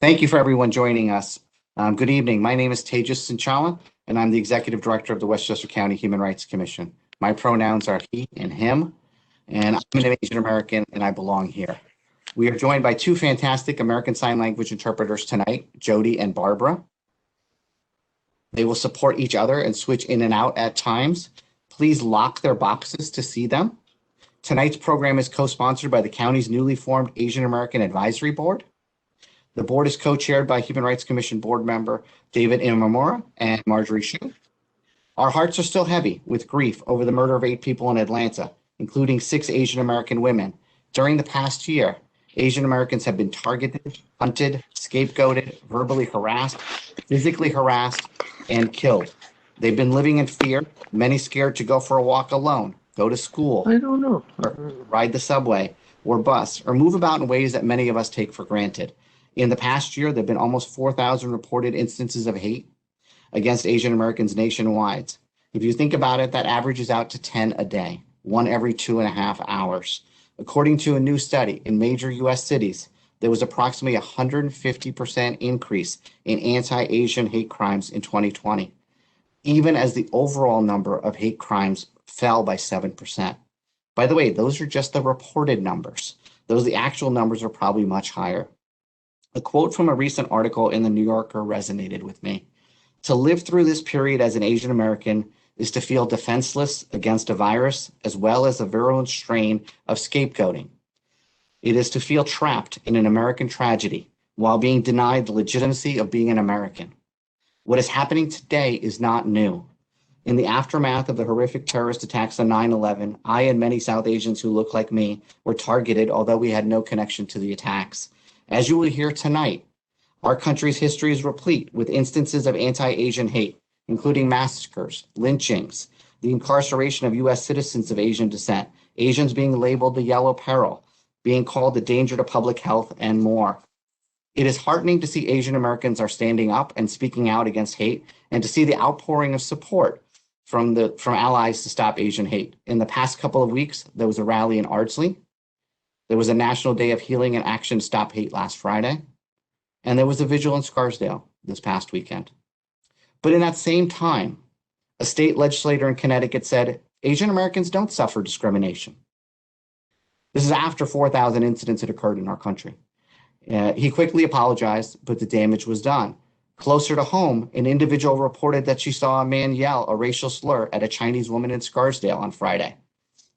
Thank you for everyone joining us. Good evening. My name is Tejas Sinchawat, and I'm the Executive Director of the Westchester County Human Rights Commission. My pronouns are he and him, and I'm an Asian American and I belong here. We are joined by two fantastic American Sign Language interpreters tonight, Jody and Barbara. They will support each other and switch in and out at times. Please lock their boxes to see them. Tonight's program is co-sponsored by the county's newly formed Asian American Advisory Board. The board is co-chaired by Human Rights Commission board member David Imamura and Marjorie Hsu. Our hearts are still heavy with grief over the murder of 8 people in Atlanta, including 6 Asian American women. During the past year, Asian Americans have been targeted, hunted, scapegoated, verbally harassed, physically harassed, and killed. They've been living in fear, many scared to go for a walk alone, go to school, I don't know. or ride the subway or bus, or move about in ways that many of us take for granted. In the past year, there have been almost 4,000 reported instances of hate against Asian Americans nationwide. If you think about it, that averages out to 10 a day, 1 every 2.5 hours. According to a new study in major U.S. cities, there was approximately 150% increase in anti-Asian hate crimes in 2020, even as the overall number of hate crimes fell by 7%. By the way, those are just the reported numbers. The actual numbers are probably much higher. A quote from a recent article in the New Yorker resonated with me. To live through this period as an Asian American is to feel defenseless against a virus as well as a virulent strain of scapegoating. It is to feel trapped in an American tragedy while being denied the legitimacy of being an American. What is happening today is not new. In the aftermath of the horrific terrorist attacks on 9/11, I and many South Asians who look like me were targeted, although we had no connection to the attacks. As you will hear tonight, our country's history is replete with instances of anti-Asian hate, including massacres, lynchings, the incarceration of U.S. citizens of Asian descent, Asians being labeled the yellow peril, being called a danger to public health, and more. It is heartening to see Asian Americans are standing up and speaking out against hate, and to see the outpouring of support from allies to stop Asian hate. In the past couple of weeks, there was a rally in Ardsley. There was a National Day of Healing and Action to Stop Hate last Friday, and there was a vigil in Scarsdale this past weekend. But in that same time, a state legislator in Connecticut said Asian Americans don't suffer discrimination. This is after 4,000 incidents had occurred in our country. He quickly apologized, but the damage was done. Closer to home, an individual reported that she saw a man yell a racial slur at a Chinese woman in Scarsdale on Friday.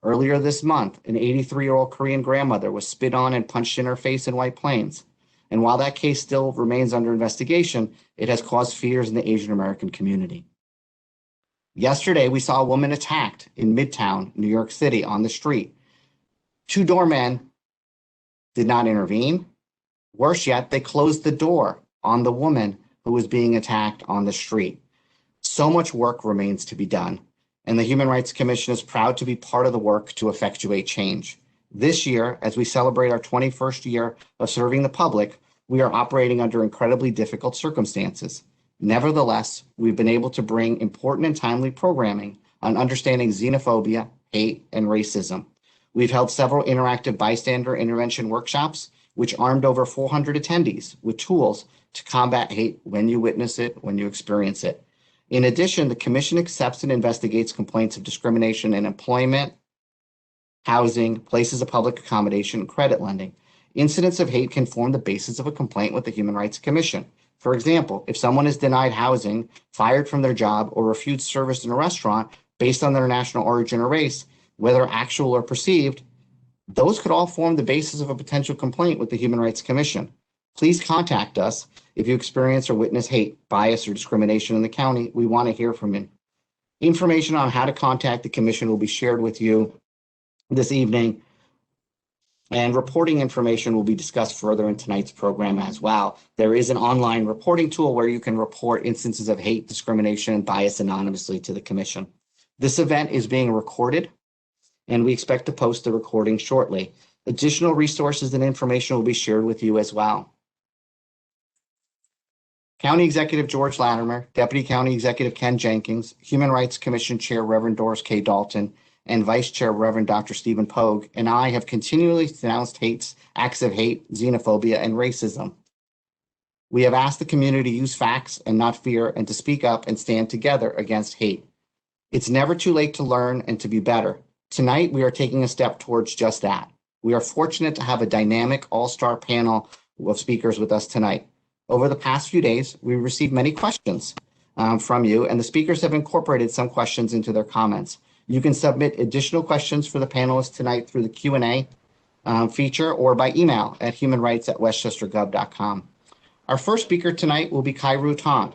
Earlier this month, an 83-year-old Korean grandmother was spit on and punched in her face in White Plains. And while that case still remains under investigation, it has caused fears in the Asian American community. Yesterday, we saw a woman attacked in Midtown, New York City, on the street. 2 doormen did not intervene. Worse yet, they closed the door on the woman who was being attacked on the street. So much work remains to be done, and the Human Rights Commission is proud to be part of the work to effectuate change. This year, as we celebrate our 21st year of serving the public, we are operating under incredibly difficult circumstances. Nevertheless, we've been able to bring important and timely programming on understanding xenophobia, hate, and racism. We've held several interactive bystander intervention workshops, which armed over 400 attendees with tools to combat hate when you witness it, when you experience it. In addition, the Commission accepts and investigates complaints of discrimination in employment, housing, places of public accommodation, and credit lending. Incidents of hate can form the basis of a complaint with the Human Rights Commission. For example, if someone is denied housing, fired from their job, or refused service in a restaurant based on their national origin or race, whether actual or perceived, those could all form the basis of a potential complaint with the Human Rights Commission. Please contact us if you experience or witness hate, bias, or discrimination in the county. We want to hear from you. Information on how to contact the Commission will be shared with you this evening, and reporting information will be discussed further in tonight's program as well. There is an online reporting tool where you can report instances of hate, discrimination, and bias anonymously to the Commission. This event is being recorded, and we expect to post the recording shortly. Additional resources and information will be shared with you as well. County Executive George Latimer, Deputy County Executive Ken Jenkins, Human Rights Commission Chair Reverend Doris K Dalton, and Vice Chair Reverend Dr. Stephen Pogue, and I have continually denounced acts of hate, xenophobia, and racism. We have asked the community to use facts and not fear and to speak up and stand together against hate. It's never too late to learn and to be better. Tonight, we are taking a step towards just that. We are fortunate to have a dynamic all-star panel of speakers with us tonight. Over the past few days, we received many questions from you, and the speakers have incorporated some questions into their comments. You can submit additional questions for the panelists tonight through the Q&A feature or by email at humanrights@westchestergov.com. Our first speaker tonight will be Kairu Tong.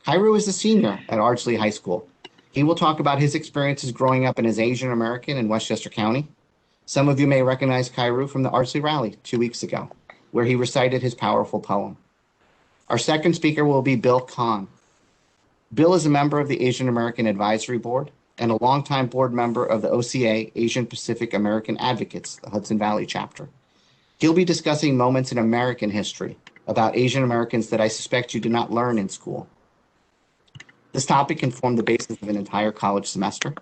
Kairu is a senior at Ardsley High School. He will talk about his experiences growing up as Asian American in Westchester County. Some of you may recognize Kairu from the Ardsley Rally 2 weeks ago, where he recited his powerful poem. Our second speaker will be Bill Kahn. Bill is a member of the Asian American Advisory Board and a longtime board member of the OCA, Asian Pacific American Advocates, the Hudson Valley chapter. He'll be discussing moments in American history about Asian Americans that I suspect you did not learn in school. This topic can form the basis of an entire college semester.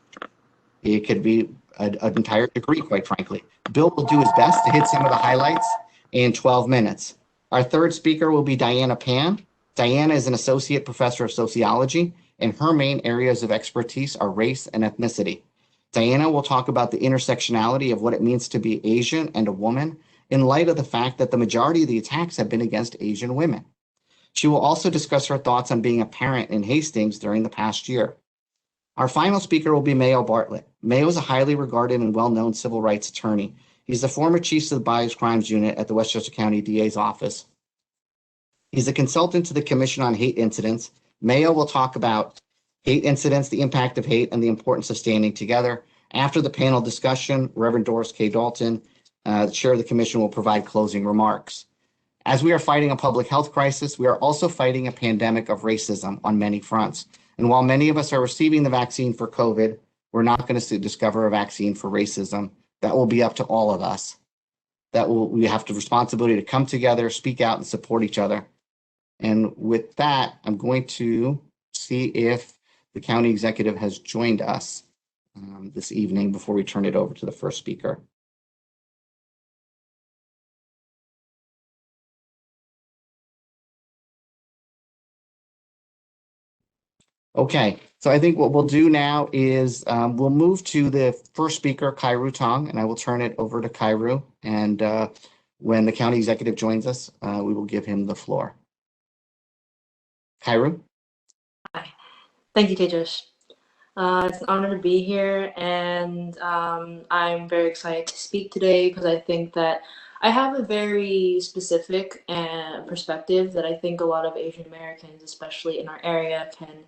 It could be an entire degree, quite frankly. Bill will do his best to hit some of the highlights in 12 minutes. Our third speaker will be Diana Pan. Diana is an associate professor of sociology, and her main areas of expertise are race and ethnicity. Diana will talk about the intersectionality of what it means to be Asian and a woman in light of the fact that the majority of the attacks have been against Asian women. She will also discuss her thoughts on being a parent in Hastings during the past year. Our final speaker will be Mayo Bartlett. Mayo is a highly regarded and well-known civil rights attorney. He's the former chief of the Bias Crimes Unit at the Westchester County DA's office. He's a consultant to the Commission on Hate Incidents. Mayo will talk about hate incidents, the impact of hate, and the importance of standing together. After the panel discussion, Reverend Doris K Dalton, the chair of the commission, will provide closing remarks. As we are fighting a public health crisis, we are also fighting a pandemic of racism on many fronts. And while many of us are receiving the vaccine for COVID, we're not going to discover a vaccine for racism. That will be up to all of us. We have the responsibility to come together, speak out, and support each other. And with that, I'm going to see if the county executive has joined us this evening before we turn it over to the first speaker. Okay, so I think what we'll do now is we'll move to the first speaker, Kairu Tong, and I will turn it over to Kairu. And when the county executive joins us, we will give him the floor. Kairu? Hi. Thank you, Tejas. It's an honor to be here, and I'm very excited to speak today because I think that I have a very specific perspective that I think a lot of Asian Americans, especially in our area, can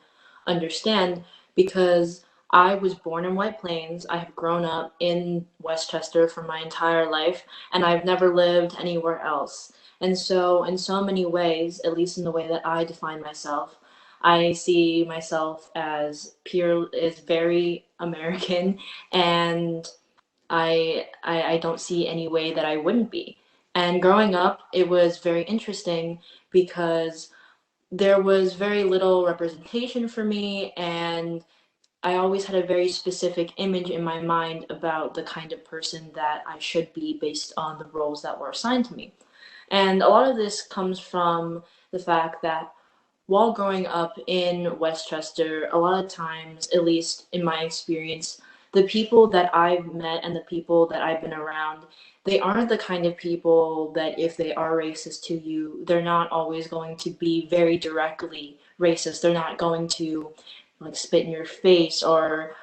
understand because I was born in White Plains. I have grown up in Westchester for my entire life, and I've never lived anywhere else. And so, in so many ways, at least in the way that I define myself, I see myself as very American, and I don't see any way that I wouldn't be. And growing up, it was very interesting because there was very little representation for me, and I always had a very specific image in my mind about the kind of person that I should be based on the roles that were assigned to me. And a lot of this comes from the fact that while growing up in Westchester, a lot of times, at least in my experience, the people that I've met and the people that I've been around, they aren't the kind of people that if they are racist to you, they're not always going to be very directly racist. They're not going to like spit in your face or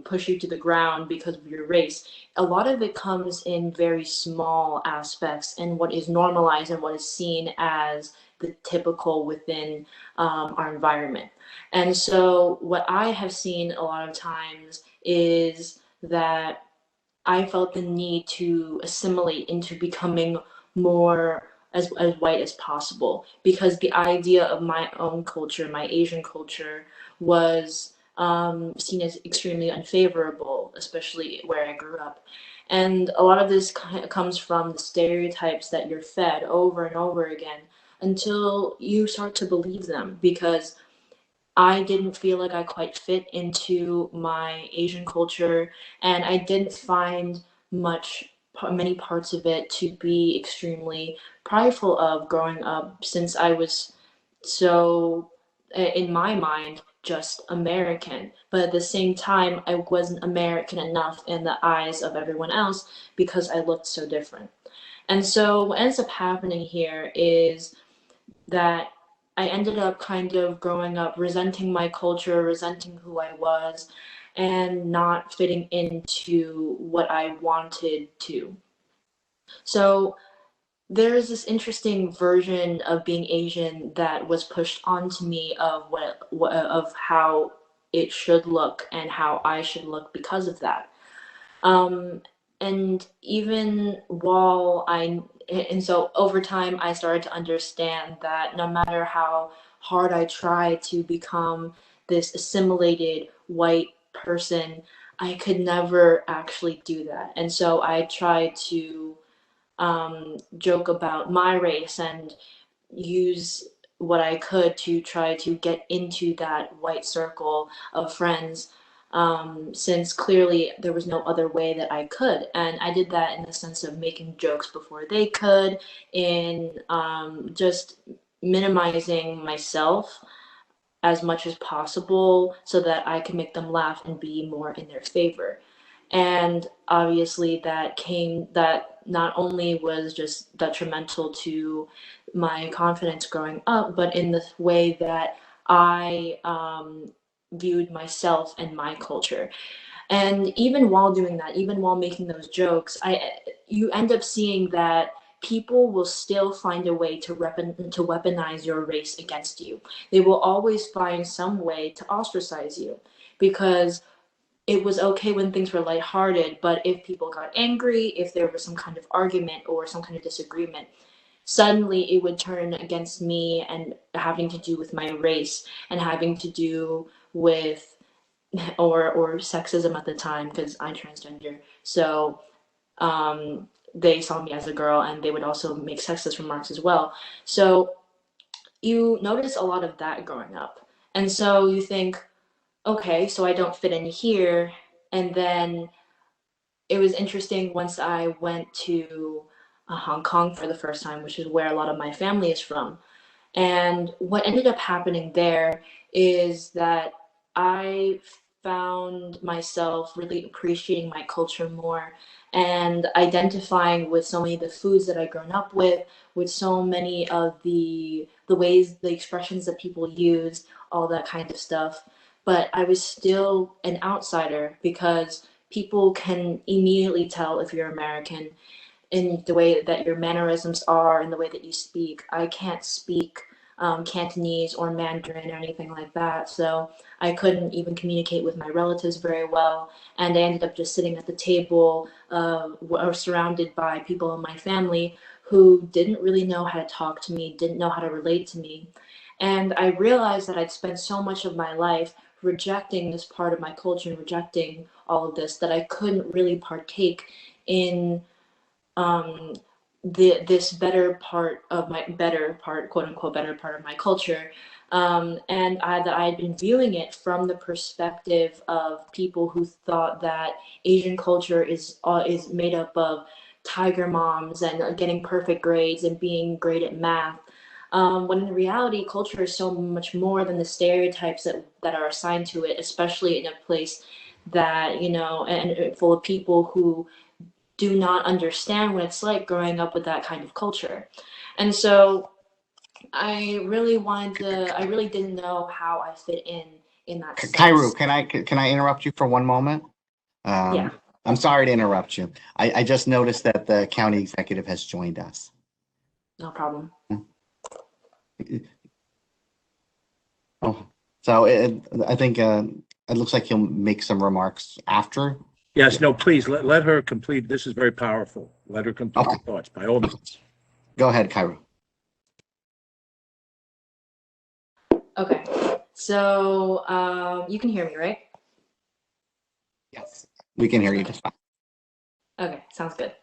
push you to the ground because of your race. A lot of it comes in very small aspects and what is normalized and what is seen as the typical within our environment. And so what I have seen a lot of times is that I felt the need to assimilate into becoming more as white as possible because the idea of my own culture, my Asian culture, was seen as extremely unfavorable, especially where I grew up. And a lot of this comes from the stereotypes that you're fed over and over again until you start to believe them because I didn't feel like I quite fit into my Asian culture, and I didn't find much many parts of it to be extremely prideful of growing up, since I was so, in my mind, just American. But at the same time, I wasn't American enough in the eyes of everyone else because I looked so different. And so what ends up happening here is that I ended up kind of growing up resenting my culture, resenting who I was, and not fitting into what I wanted to. So there's this interesting version of being Asian that was pushed onto me of of how it should look and how I should look because of that. Um, and even while I, and so over time, I started to understand that no matter how hard I try to become this assimilated white person, I could never actually do that. And so I tried to joke about my race and use what I could to try to get into that white circle of friends, since clearly there was no other way that I could. And I did that in the sense of making jokes before they could, in just minimizing myself as much as possible so that I could make them laugh and be more in their favor. And obviously that not only was just detrimental to my confidence growing up, but in the way that I viewed myself and my culture. And even while doing that, even while making those jokes, you end up seeing that people will still find a way to weaponize your race against you. They will always find some way to ostracize you, because it was okay when things were lighthearted, but if people got angry, if there was some kind of argument or some kind of disagreement, suddenly it would turn against me and having to do with my race and having to do with or sexism at the time, because I'm transgender. So they saw me as a girl and they would also make sexist remarks as well. So you notice a lot of that growing up. And so you think, okay, so I don't fit in here. And then it was interesting once I went to Hong Kong for the first time, which is where a lot of my family is from. And what ended up happening there is that I found myself really appreciating my culture more and identifying with so many of the foods that I'd grown up with so many of the ways, the expressions that people use, all that kind of stuff. But I was still an outsider because people can immediately tell if you're American in the way that your mannerisms are and the way that you speak. I can't speak Cantonese or Mandarin or anything like that, so I couldn't even communicate with my relatives very well. And I ended up just sitting at the table or surrounded by people in my family who didn't really know how to talk to me, didn't know how to relate to me. And I realized that I'd spent so much of my life rejecting this part of my culture and rejecting all of this that I couldn't really partake in um, this better part of my better part, quote unquote, better part of my culture. And that I had been viewing it from the perspective of people who thought that Asian culture is made up of tiger moms and getting perfect grades and being great at math. When in reality, culture is so much more than the stereotypes that are assigned to it, especially in a place that, and full of people who do not understand what it's like growing up with that kind of culture. And so I really didn't know how I fit in that Kairu, sense. can I interrupt you for one moment? Yeah. I'm sorry to interrupt you. I just noticed that the county executive has joined us. No problem. Oh, so I think it looks like he'll make some remarks after. Yes, Yeah. no, please let her complete. This is very powerful. Let her complete Okay. her thoughts by all means. Go ahead, Kairu. Okay. So you can hear me, right? Yes, we can hear you just fine. Okay, sounds good.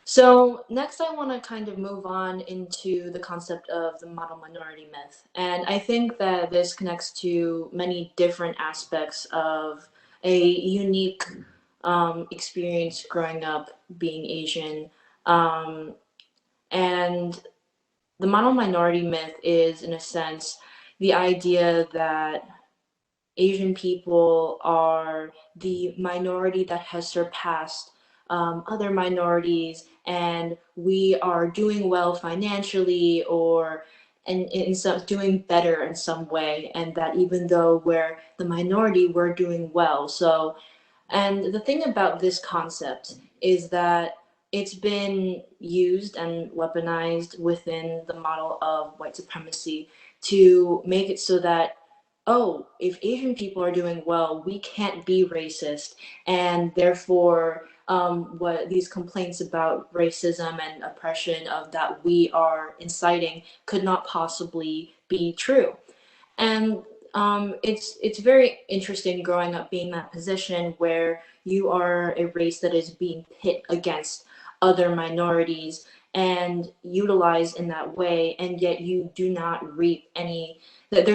So next I want to kind of move on into the concept of the model minority myth. And I think that this connects to many different aspects of a unique experience growing up being Asian. And the model minority myth is, in a sense, the idea that Asian people are the minority that has surpassed other minorities, and we are doing well financially, or and in some doing better in some way, and that even though we're the minority, we're doing well. So, and the thing about this concept is that it's been used and weaponized within the model of white supremacy to make it so that, oh, if Asian people are doing well, we can't be racist. And therefore, what these complaints about racism and oppression of that we are inciting could not possibly be true. And it's very interesting growing up being in that position where you are a race that is being pit against other minorities and utilized in that way, and yet you do not reap any, that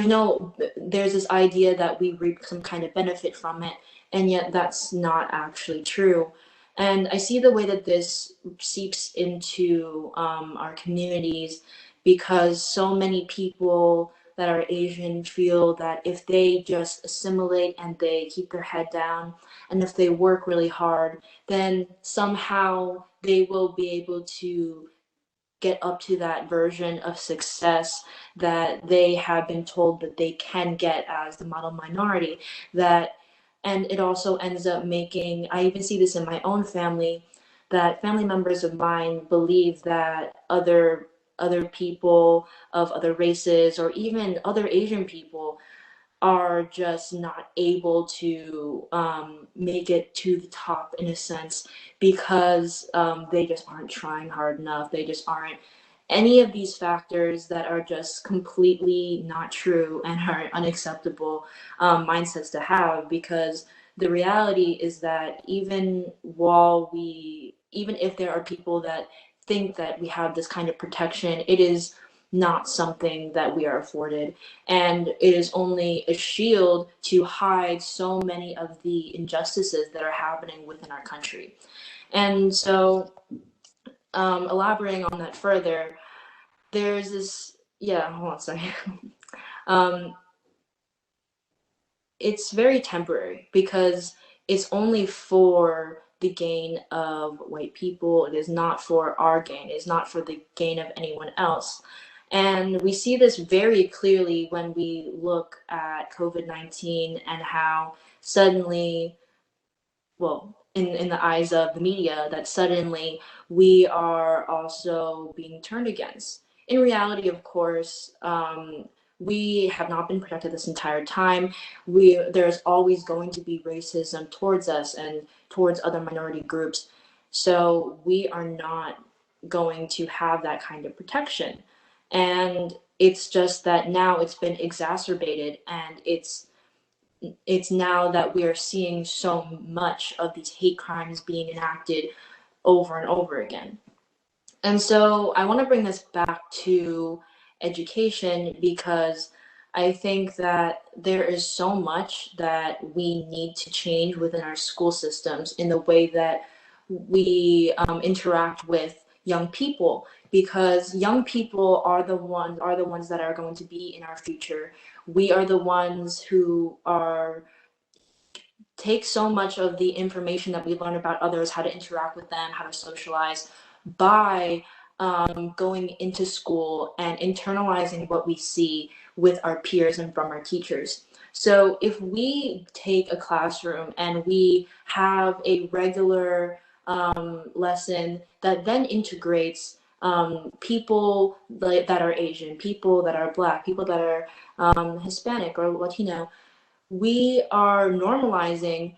there's this idea that we reap some kind of benefit from it, and yet that's not actually true. And I see the way that this seeps into our communities, because so many people that are Asian feel that if they just assimilate and they keep their head down, and if they work really hard, then somehow they will be able to get up to that version of success that they have been told that they can get as the model minority. That, and it also ends up making, I even see this in my own family, that family members of mine believe that other people of other races, or even other Asian people, are just not able to make it to the top, in a sense, because they just aren't trying hard enough. They just aren't, any of these factors that are just completely not true and are unacceptable mindsets to have, because the reality is that even if there are people that think that we have this kind of protection, it is not something that we are afforded, and it is only a shield to hide so many of the injustices that are happening within our country. And so, elaborating on that further, there's this, yeah, hold on a second. um, it's very temporary, because it's only for the gain of white people. It is not for our gain. It is not for the gain of anyone else. And we see this very clearly when we look at COVID-19 and how suddenly, well, in the eyes of the media, that suddenly we are also being turned against. In reality, of course, we have not been protected this entire time. There's always going to be racism towards us and towards other minority groups. So we are not going to have that kind of protection. And it's just that now it's been exacerbated, and it's now that we are seeing so much of these hate crimes being enacted over and over again. And so I want to bring this back to education, because I think that there is so much that we need to change within our school systems in the way that we interact with young people, because young people are the ones that are going to be in our future. We are the ones who are take so much of the information that we learn about others, how to interact with them, how to socialize, by going into school and internalizing what we see with our peers and from our teachers. So if we take a classroom and we have a regular lesson that then integrates people that are Asian, people that are Black, people that are Hispanic or Latino, we are normalizing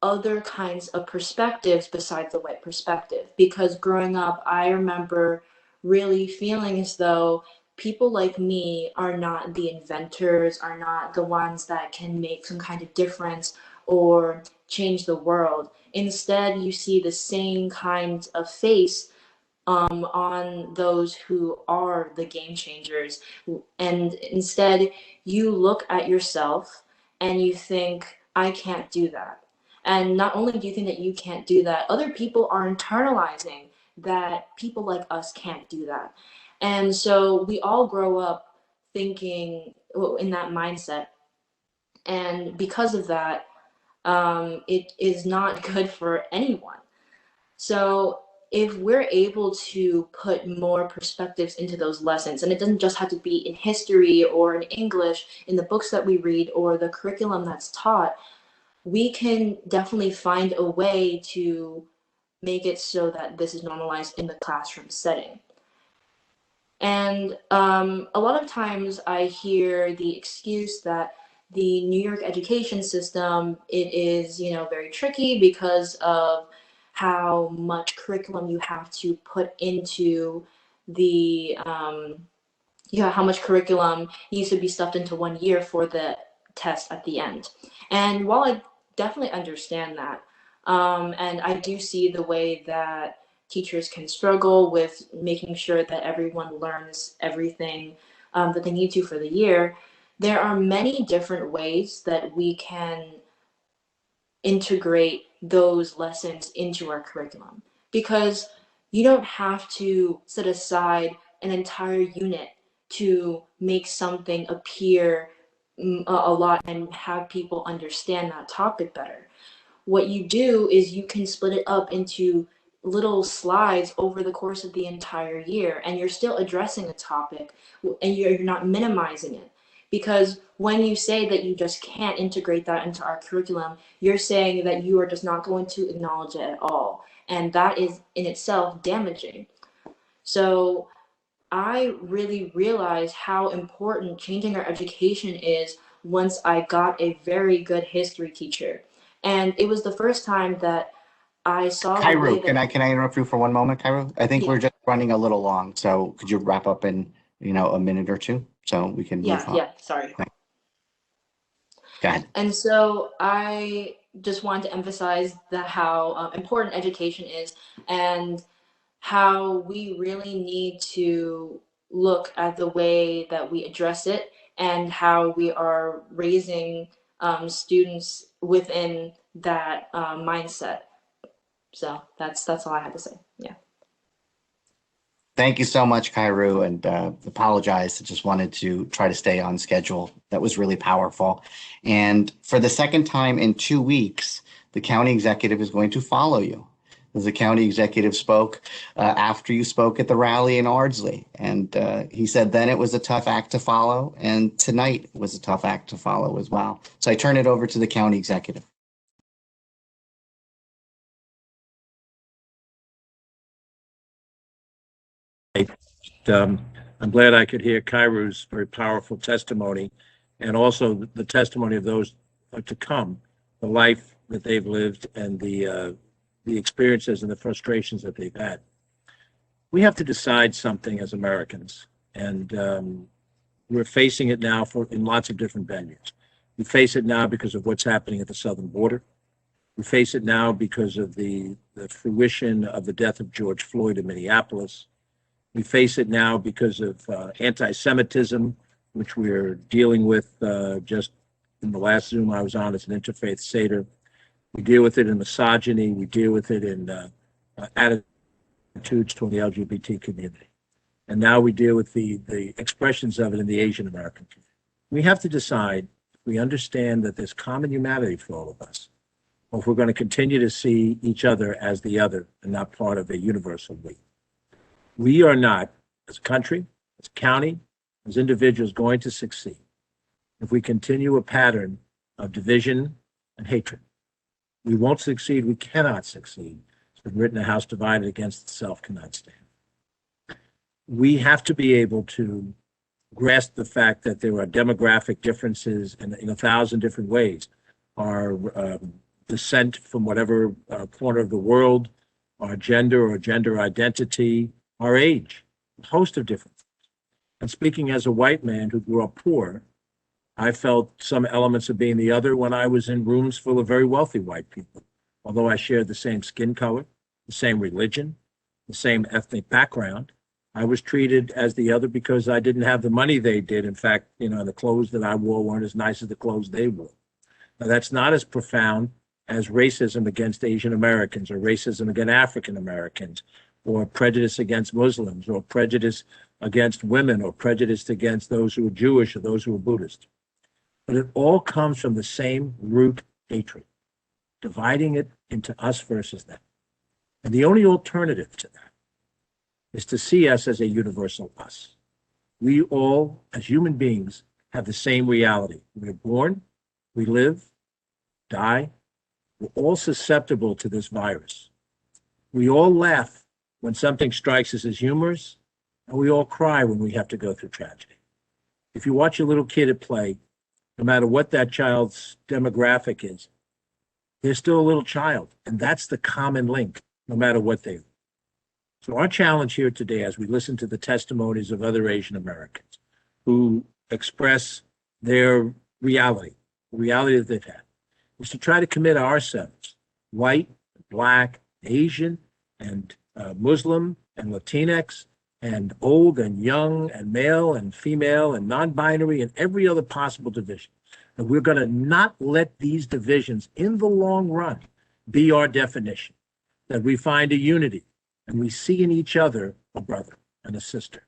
other kinds of perspectives besides the white perspective. Because growing up, I remember really feeling as though people like me are not the inventors, are not the ones that can make some kind of difference or change the world. Instead, you see the same kind of face on those who are the game changers. And instead, you look at yourself and you think, I can't do that. And not only do you think that you can't do that, other people are internalizing that people like us can't do that. And so we all grow up thinking in that mindset. And because of that, it is not good for anyone. So if we're able to put more perspectives into those lessons, and it doesn't just have to be in history or in English, in the books that we read or the curriculum that's taught, we can definitely find a way to make it so that this is normalized in the classroom setting. And a lot of times I hear the excuse that the New York education system, it is, very tricky because of how much curriculum you have to put into the, how much curriculum needs to be stuffed into 1 year for the test at the end. And while I definitely understand that, and I do see the way that teachers can struggle with making sure that everyone learns everything that they need to for the year, there are many different ways that we can integrate those lessons into our curriculum. Because you don't have to set aside an entire unit to make something appear a lot and have people understand that topic better. What you do is you can split it up into little slides over the course of the entire year, and you're still addressing a topic and you're not minimizing it. Because when you say that you just can't integrate that into our curriculum, you're saying that you are just not going to acknowledge it at all. And that is in itself damaging. So I really realized how important changing our education is once I got a very good history teacher. And it was the first time that I saw the way Kairu, that, can I interrupt you for one moment, Kairu? I think yeah, we're just running a little long, so could you wrap up in, a minute or two so we can move on? sorry. Go ahead. And so I just wanted to emphasize that how important education is, and how we really need to look at the way that we address it and how we are raising students within that mindset. So that's all I had to say. Yeah. Thank you so much, Kairu, and apologize. I just wanted to try to stay on schedule. That was really powerful. And for the second time in 2 weeks, the county executive is going to follow you. The county executive spoke after you spoke at the rally in Ardsley. And he said then it was a tough act to follow, and tonight was a tough act to follow as well. So I turn it over to the county executive. I'm glad I could hear Kairu's very powerful testimony, and also the testimony of those to come, the life that they've lived and the experiences and the frustrations that they've had. We have to decide something as Americans, and we're facing it now in lots of different venues. We face it now because of what's happening at the southern border. We face it now because of the fruition of the death of George Floyd in Minneapolis. We face it now because of anti-Semitism, which we're dealing with just in the last Zoom I was on as an interfaith Seder. We deal with it in misogyny. We deal with it in attitudes toward the LGBT community. And now we deal with the expressions of it in the Asian American community. We have to decide if we understand that there's common humanity for all of us, or if we're going to continue to see each other as the other and not part of a universal we. We are not, as a country, as a county, as individuals, going to succeed if we continue a pattern of division and hatred. We won't succeed. We cannot succeed. It's been written, a house divided against itself cannot stand. We have to be able to grasp the fact that there are demographic differences in 1,000 different ways. Our descent from whatever corner of the world, our gender or gender identity, our age, a host of different things. And speaking as a white man who grew up poor, I felt some elements of being the other when I was in rooms full of very wealthy white people. Although I shared the same skin color, the same religion, the same ethnic background, I was treated as the other because I didn't have the money they did. In fact, the clothes that I wore weren't as nice as the clothes they wore. Now, that's not as profound as racism against Asian Americans or racism against African Americans or prejudice against Muslims or prejudice against women or prejudice against those who are Jewish or those who are Buddhist. But it all comes from the same root hatred, dividing it into us versus them. And the only alternative to that is to see us as a universal us. We all, as human beings, have the same reality. We're born, we live, die. We're all susceptible to this virus. We all laugh when something strikes us as humorous, and we all cry when we have to go through tragedy. If you watch a little kid at play, no matter what that child's demographic is, they're still a little child, and that's the common link, no matter what they are. So our challenge here today, as we listen to the testimonies of other Asian Americans who express their reality, the reality that they've had, is to try to commit ourselves, white, black, Asian, and Muslim, and Latinx, and old and young, and male and female, and non-binary, and every other possible division. And we're going to not let these divisions in the long run be our definition, that we find a unity and we see in each other a brother and a sister,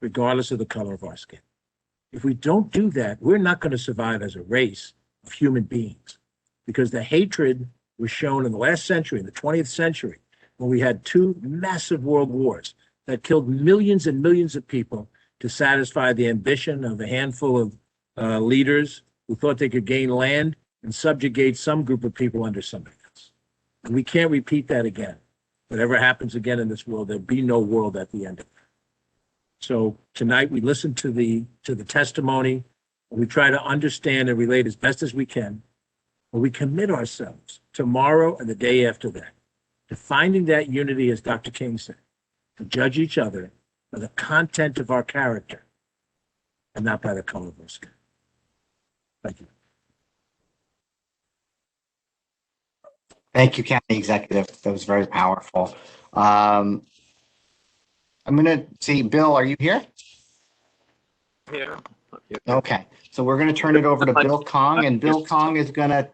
regardless of the color of our skin. If we don't do that, we're not going to survive as a race of human beings, because the hatred was shown in the last century, in the 20th century, when we had two massive world wars that killed millions and millions of people to satisfy the ambition of a handful of leaders who thought they could gain land and subjugate some group of people under somebody else. And we can't repeat that again. Whatever happens again in this world, there'll be no world at the end of it. So tonight we listen to the testimony, and we try to understand and relate as best as we can, and we commit ourselves tomorrow and the day after that to finding that unity, as Dr. King said, to judge each other by the content of our character and not by the color of our skin. Thank you. Thank you, County Executive. That was very powerful. I'm going to see, Bill, are you here? Here. Okay, so we're going to turn it over to Bill Kong, and Bill Kong is going to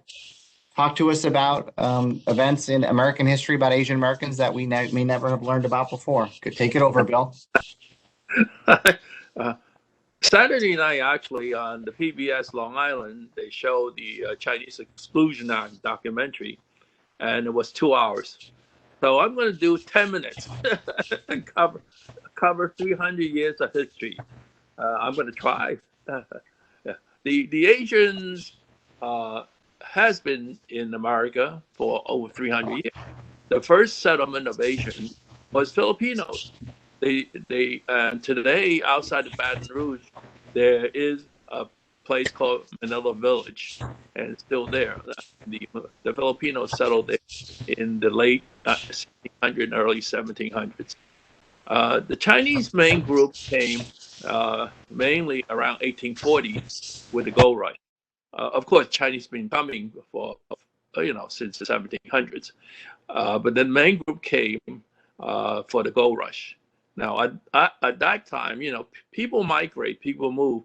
talk to us about events in American history about Asian Americans that we may never have learned about before. Could take it over, Bill. Saturday night, actually, on the PBS Long Island, they showed the Chinese Exclusion Act documentary, and it was 2 hours. So I'm going to do 10 minutes and cover 300 years of history. I'm going to try. The Asians has been in America for over 300 years. The first settlement of Asians was Filipinos. Today, outside of Baton Rouge, there is a place called Manila Village, and it's still there. The Filipinos settled there in the late 1600s and early 1700s. The Chinese main group came mainly around 1840 with the gold rush. Of course, Chinese been coming for since the 1700s, but the main group came for the gold rush. Now, at that time, people migrate, people move.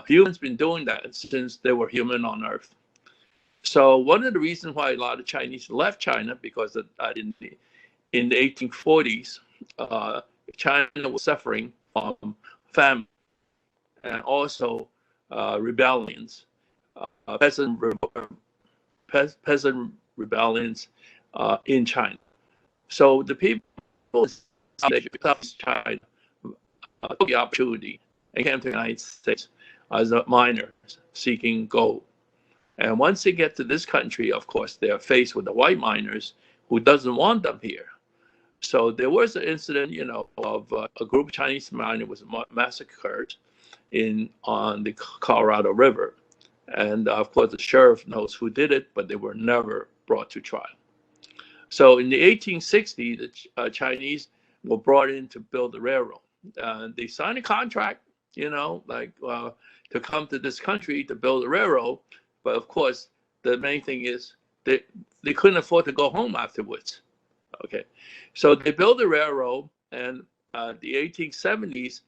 Humans been doing that since they were human on Earth. So one of the reasons why a lot of Chinese left China, because in the 1840s, China was suffering from famine and also rebellions, peasant rebellions in China. So the people of China took the opportunity and came to the United States as a miner seeking gold. And once they get to this country, of course, they're faced with the white miners who doesn't want them here. So there was an incident, of a group of Chinese miners was massacred on the Colorado River. And of course, the sheriff knows who did it, but they were never brought to trial. So in the 1860s, the Chinese were brought in to build the railroad. They signed a contract, to come to this country to build a railroad. But of course, the main thing is they couldn't afford to go home afterwards. Okay, so they built the railroad, and the 1870s,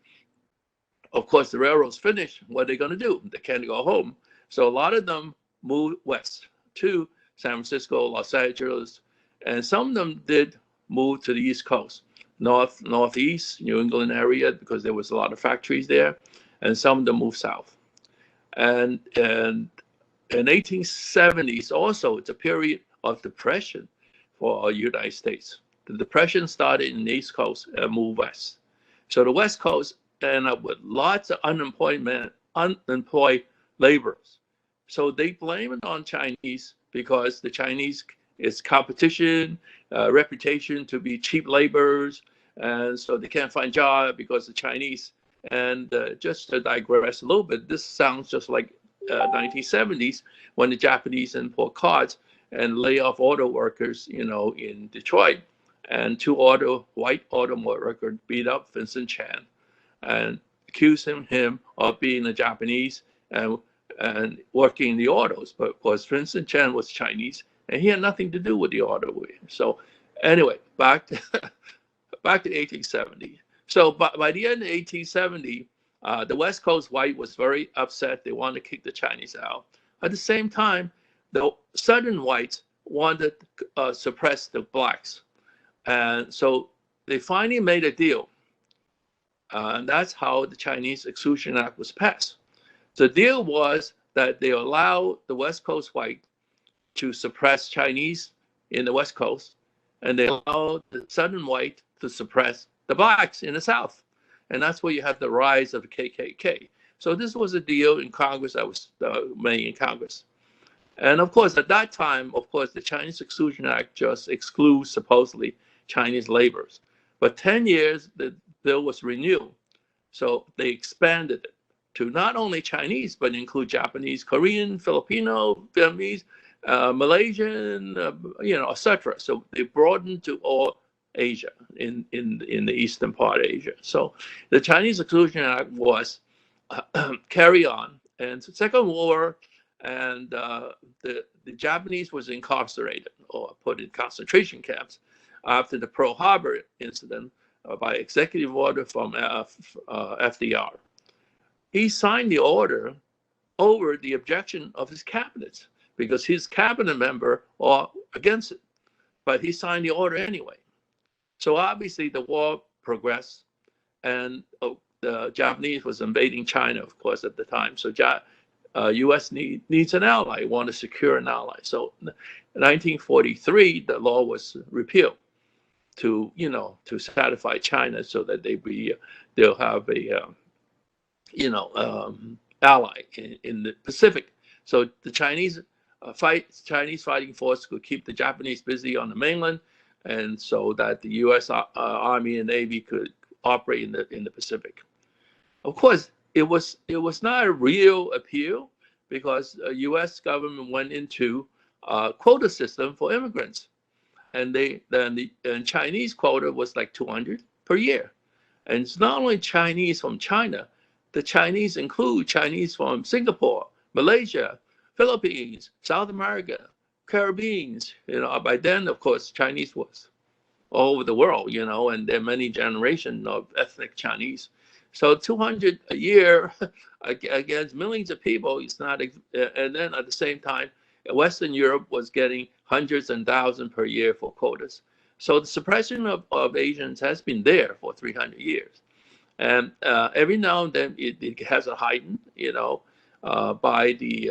of course, the railroad's finished. What are they going to do? They can't go home. So a lot of them moved west to San Francisco, Los Angeles, and some of them did move to the East Coast, Northeast, New England area, because there was a lot of factories there, and some of them moved south. And in 1870s also, it's a period of depression for the United States. The depression started in the East Coast and moved west. So the West Coast ended up with lots of unemployed laborers. So they blame it on Chinese because the Chinese is competition, reputation to be cheap laborers, and so they can't find jobs because the Chinese. And just to digress a little bit, this sounds just like 1970s when the Japanese import cars and lay off auto workers, in Detroit, and two white auto workers beat up Vincent Chan and accused him of being a Japanese and working the autos, but of course Vincent Chan was Chinese and he had nothing to do with the auto. So anyway, back to 1870. So by the end of 1870, the West Coast white was very upset. They wanted to kick the Chinese out. At the same time, the Southern whites wanted to suppress the blacks. And so they finally made a deal. And that's how the Chinese Exclusion Act was passed. The deal was that they allowed the West Coast white to suppress Chinese in the West Coast, and they allowed the Southern white to suppress the blacks in the South. And that's where you have the rise of the KKK. So this was a deal in Congress that was made in Congress. And of course, at that time, the Chinese Exclusion Act just excludes supposedly Chinese laborers. But 10 years, the bill was renewed. So they expanded it to not only Chinese, but include Japanese, Korean, Filipino, Vietnamese, Malaysian, etc. So they broadened to all Asia in the eastern part of Asia. So the Chinese Exclusion Act was carry on. And the Second War, and the Japanese was incarcerated or put in concentration camps after the Pearl Harbor incident by executive order from FDR. He signed the order over the objection of his cabinet because his cabinet member are against it, but he signed the order anyway. So obviously the war progressed, and the Japanese was invading China, of course, at the time. So U.S. needs an ally, want to secure an ally. So in 1943, the law was repealed to satisfy China so that they'll have a ally in the Pacific. So the Chinese fighting force could keep the Japanese busy on the mainland, and so that the U.S. Army and Navy could operate in the Pacific. Of course, it was not a real appeal because the U.S. government went into a quota system for immigrants, and the Chinese quota was like 200 per year, and it's not only Chinese from China. The Chinese include Chinese from Singapore, Malaysia, Philippines, South America, Caribbean. By then, of course, Chinese was all over the world, and there are many generations of ethnic Chinese. So 200 a year against millions of people is not, and then at the same time, Western Europe was getting hundreds and thousands per year for quotas. So the suppression of Asians has been there for 300 years. And every now and then it has a heightened, by the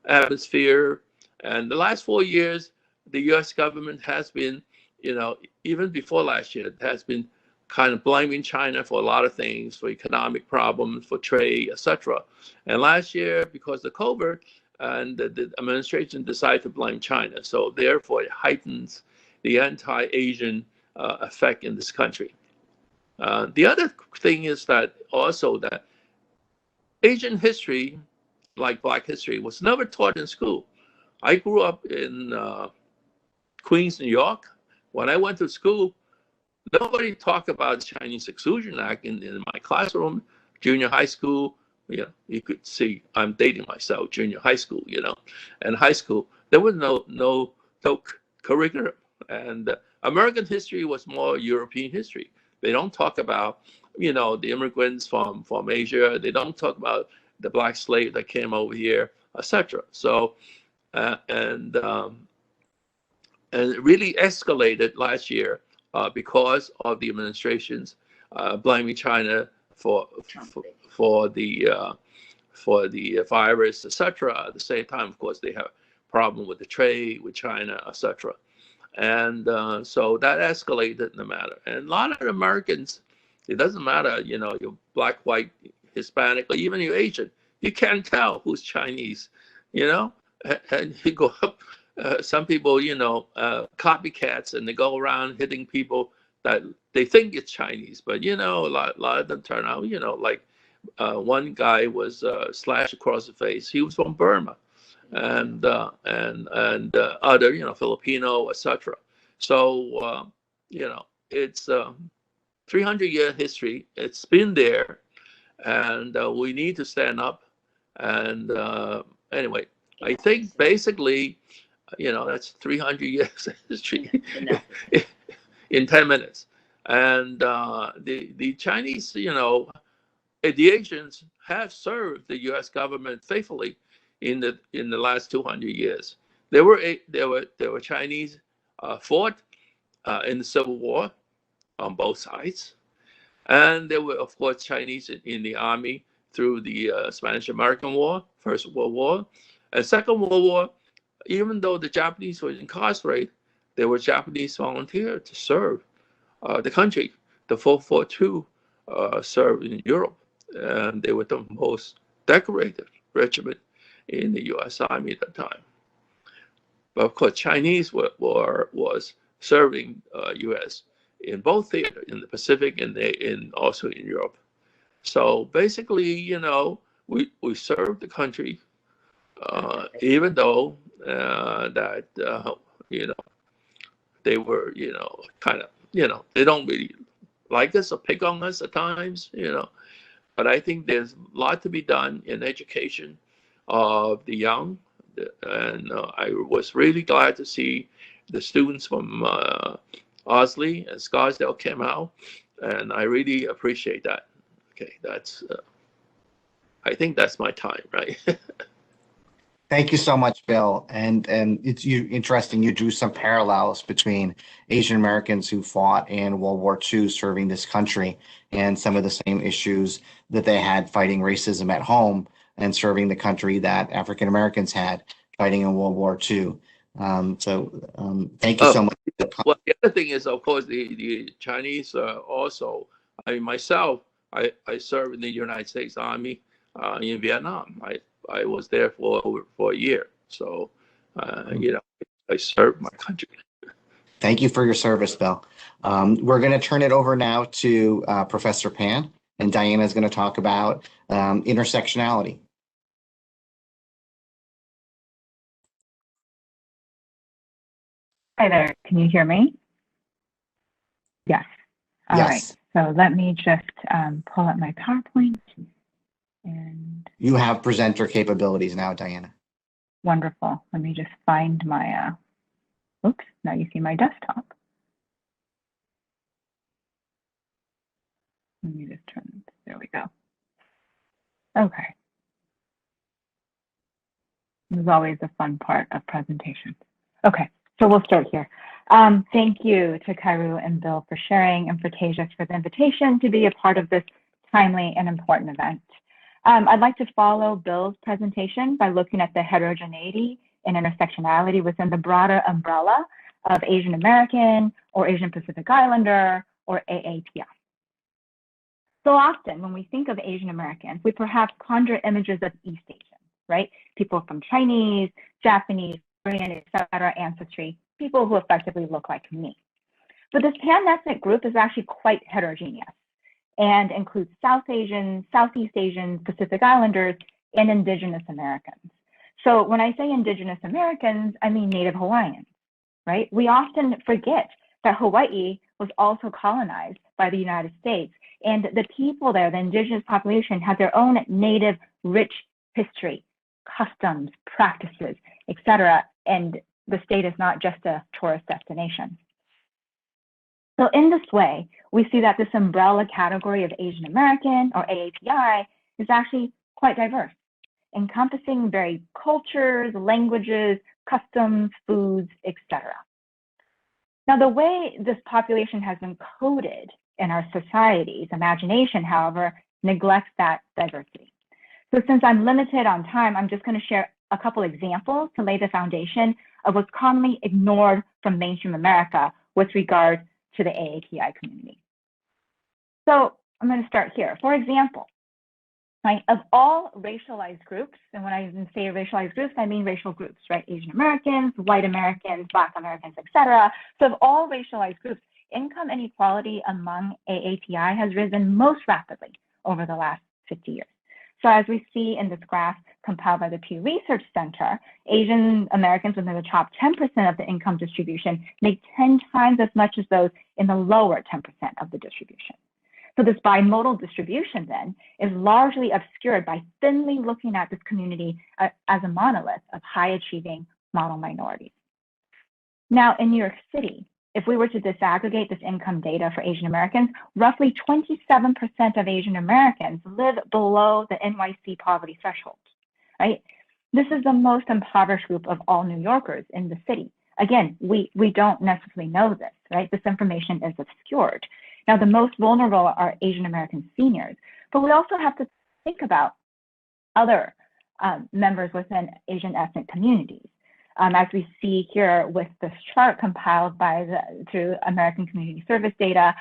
atmosphere. And the last 4 years, the U.S. government has been, even before last year, has been kind of blaming China for a lot of things, for economic problems, for trade, etc. And last year, because of COVID, and the administration decided to blame China. So therefore, it heightens the anti-Asian effect in this country. The other thing is that Asian history, like Black history, was never taught in school. I grew up in Queens, New York. When I went to school, nobody talked about the Chinese Exclusion Act in my classroom, junior high school. You could see I'm dating myself, junior high school, and high school. There was no curriculum. And American history was more European history. They don't talk about, the immigrants from Asia. They don't talk about the Black slave that came over here, etc. So and it really escalated last year because of the administration's blaming China for the virus, etc. At the same time, of course, they have a problem with the trade with China, etc. And so that escalated in the matter. And a lot of Americans, it doesn't matter, you're black, white, Hispanic, or even you're Asian, you can't tell who's Chinese, and you go up. Some people, copycats, and they go around hitting people that they think it's Chinese, but a lot of them turn out, like one guy was slashed across the face. He was from Burma, and other, Filipino, etc. So it's 300-year history. It's been there, and we need to stand up. And anyway, I think basically, that's 300 years of history in 10 minutes. And the Chinese, the Asians have served the U.S. government faithfully in the last 200 years. There were Chinese fought in the Civil War on both sides, and there were, of course, Chinese in the army through the Spanish-American War, First World War, and Second World War. Even though the Japanese were incarcerated, there were Japanese volunteers to serve the country. The 442 served in Europe, and they were the most decorated regiment in the U.S. Army at that time. But of course, Chinese was serving U.S. in both theaters, in the Pacific and also in Europe. So basically, we served the country, even though that they were kind of they don't really like us or pick on us at times, but I think there's a lot to be done in education of the young, and I was really glad to see the students from Osley and Scarsdale came out, and I really appreciate that. Okay, that's I think that's my time, right? Thank you so much, Bill. And it's interesting. You drew some parallels between Asian Americans who fought in World War II serving this country and some of the same issues that they had fighting racism at home and serving the country that African Americans had fighting in World War II. Thank you so much. Well, the other thing is, of course, the Chinese also. I mean, myself, I served in the United States Army in Vietnam. I was there for a year. So, I served my country. Thank you for your service, Bill. We're going to turn it over now to Professor Pan, and Diana is going to talk about intersectionality. Hi there. Can you hear me? Yes. All right. So let me just pull up my PowerPoint. And you have presenter capabilities now, Diana. Wonderful. Let me just find my, oops, now you see my desktop. Let me just turn, there we go. Okay. This is always a fun part of presentations. Okay, so we'll start here. Thank you to Kairu and Bill for sharing, and for Tejas for the invitation to be a part of this timely and important event. I'd like to follow Bill's presentation by looking at the heterogeneity and intersectionality within the broader umbrella of Asian American or Asian Pacific Islander or AAPI. So often when we think of Asian Americans, we perhaps conjure images of East Asian, right? People from Chinese, Japanese, Korean, etc. ancestry, people who effectively look like me. But this pan-ethnic group is actually quite heterogeneous and includes South Asians, Southeast Asians, Pacific Islanders, and Indigenous Americans. So when I say Indigenous Americans, I mean Native Hawaiians, right? We often forget that Hawaii was also colonized by the United States, and the people there, the indigenous population, had their own native rich history, customs, practices, etc. And the state is not just a tourist destination. So in this way, we see that this umbrella category of Asian American or AAPI is actually quite diverse. encompassing varied cultures, languages, customs, foods, etc. Now, the way this population has been coded in our society's imagination, however, neglects that diversity. So since I'm limited on time, I'm just going to share a couple examples to lay the foundation of what's commonly ignored from mainstream America with regard to the AAPI community. So I'm going to start here. For example, right, of all racialized groups, and when I say racialized groups, I mean racial groups, right? Asian Americans, white Americans, Black Americans, etc. So of all racialized groups, income inequality among AAPI has risen most rapidly over the last 50 years. So as we see in this graph compiled by the Pew Research Center, Asian Americans within the top 10% of the income distribution make 10 times as much as those in the lower 10% of the distribution. So this bimodal distribution then is largely obscured by thinly looking at this community as a monolith of high achieving model minorities. Now in New York City, if we were to disaggregate this income data for Asian Americans, roughly 27% of Asian Americans live below the NYC poverty threshold, right? This is the most impoverished group of all New Yorkers in the city. Again, we don't necessarily know this, right? This information is obscured. Now, the most vulnerable are Asian American seniors, but we also have to think about other members within Asian ethnic communities. As we see here with this chart compiled through American Community Service data,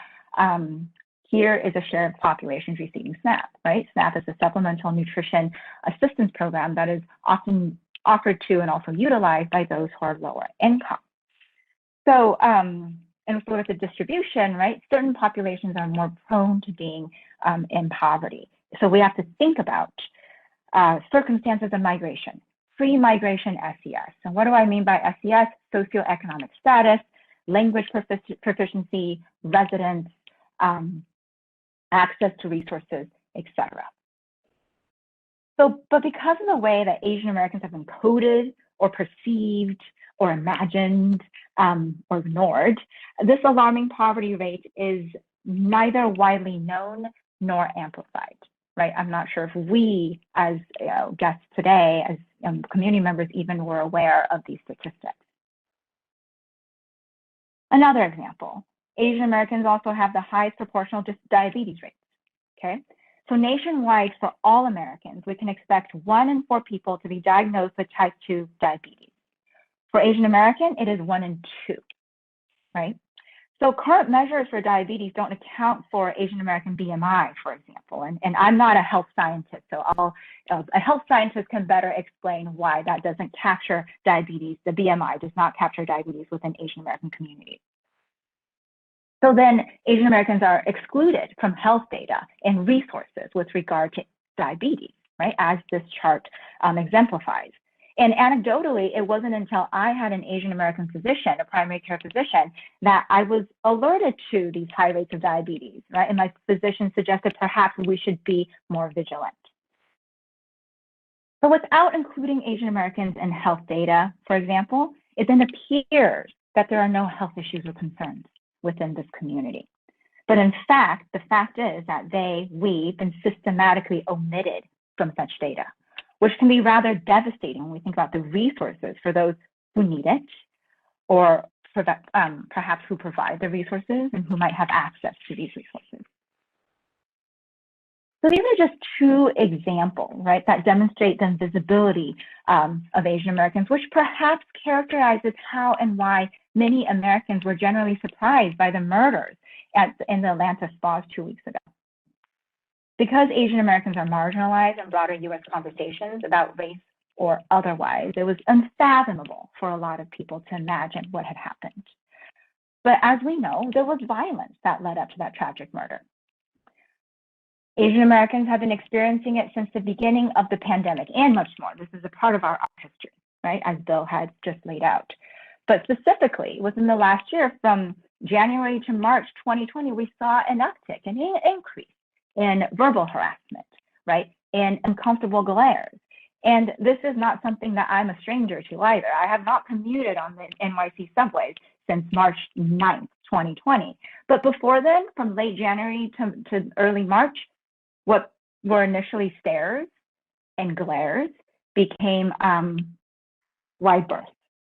here is a share of populations receiving SNAP, right? SNAP is a supplemental nutrition assistance program that is often offered to and also utilized by those who are lower income. So, and so with the distribution, right, certain populations are more prone to being in poverty. So we have to think about circumstances of migration. Pre-migration SES. And what do I mean by SES? Socioeconomic status, language proficiency, residence, access to resources, etc. So, but because of the way that Asian Americans have been coded or perceived or imagined or ignored, this alarming poverty rate is neither widely known nor amplified. Right? I'm not sure if we, as guests today, as community members, even were aware of these statistics. Another example, Asian Americans also have the highest proportional diabetes rates. Okay, so nationwide for all Americans, we can expect 1 in 4 people to be diagnosed with type 2 diabetes. For Asian American, it is 1 in 2. Right? So current measures for diabetes don't account for Asian American BMI, for example, and I'm not a health scientist, so a health scientist can better explain why that doesn't capture diabetes. The BMI does not capture diabetes within Asian American communities. So then Asian Americans are excluded from health data and resources with regard to diabetes, right, as this chart exemplifies. And anecdotally, it wasn't until I had an Asian American physician, a primary care physician, that I was alerted to these high rates of diabetes, right? And my physician suggested perhaps we should be more vigilant. But without including Asian Americans in health data, for example, it then appears that there are no health issues or concerns within this community. But in fact, the fact is that we've been systematically omitted from such data, which can be rather devastating when we think about the resources for those who need it, or perhaps who provide the resources and who might have access to these resources. So these are just 2 examples, right, that demonstrate the invisibility of Asian Americans, which perhaps characterizes how and why many Americans were generally surprised by the murders in the Atlanta spas 2 weeks ago. Because Asian Americans are marginalized in broader U.S. conversations about race or otherwise, it was unfathomable for a lot of people to imagine what had happened. But as we know, there was violence that led up to that tragic murder. Asian Americans have been experiencing it since the beginning of the pandemic and much more. This is a part of our history, right, as Bill had just laid out. But specifically, within the last year, from January to March 2020, we saw an uptick, an increase in verbal harassment, right, and uncomfortable glares. And this is not something that I'm a stranger to either. I have not commuted on the NYC subways since March 9th, 2020. But before then, from late January to early March, what were initially stares and glares became wide berth,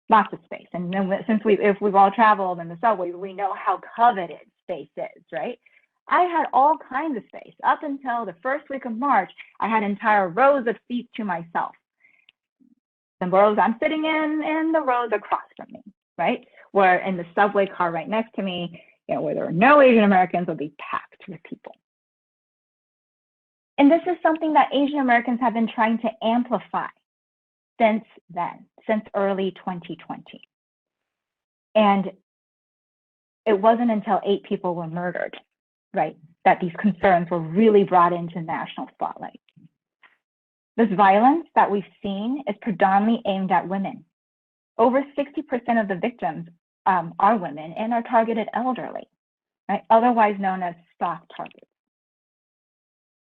lots of space. And then if we've all traveled in the subway, we know how coveted space is, right? I had all kinds of space. Up until the first week of March, I had entire rows of seats to myself. The rows I'm sitting in and the rows across from me, right? Where in the subway car right next to me, where there were no Asian Americans, would be packed with people. And this is something that Asian Americans have been trying to amplify since then, since early 2020. And it wasn't until 8 people were murdered, right, that these concerns were really brought into national spotlight. This violence that we've seen is predominantly aimed at women. Over 60% of the victims are women and are targeted elderly, right, otherwise known as soft targets.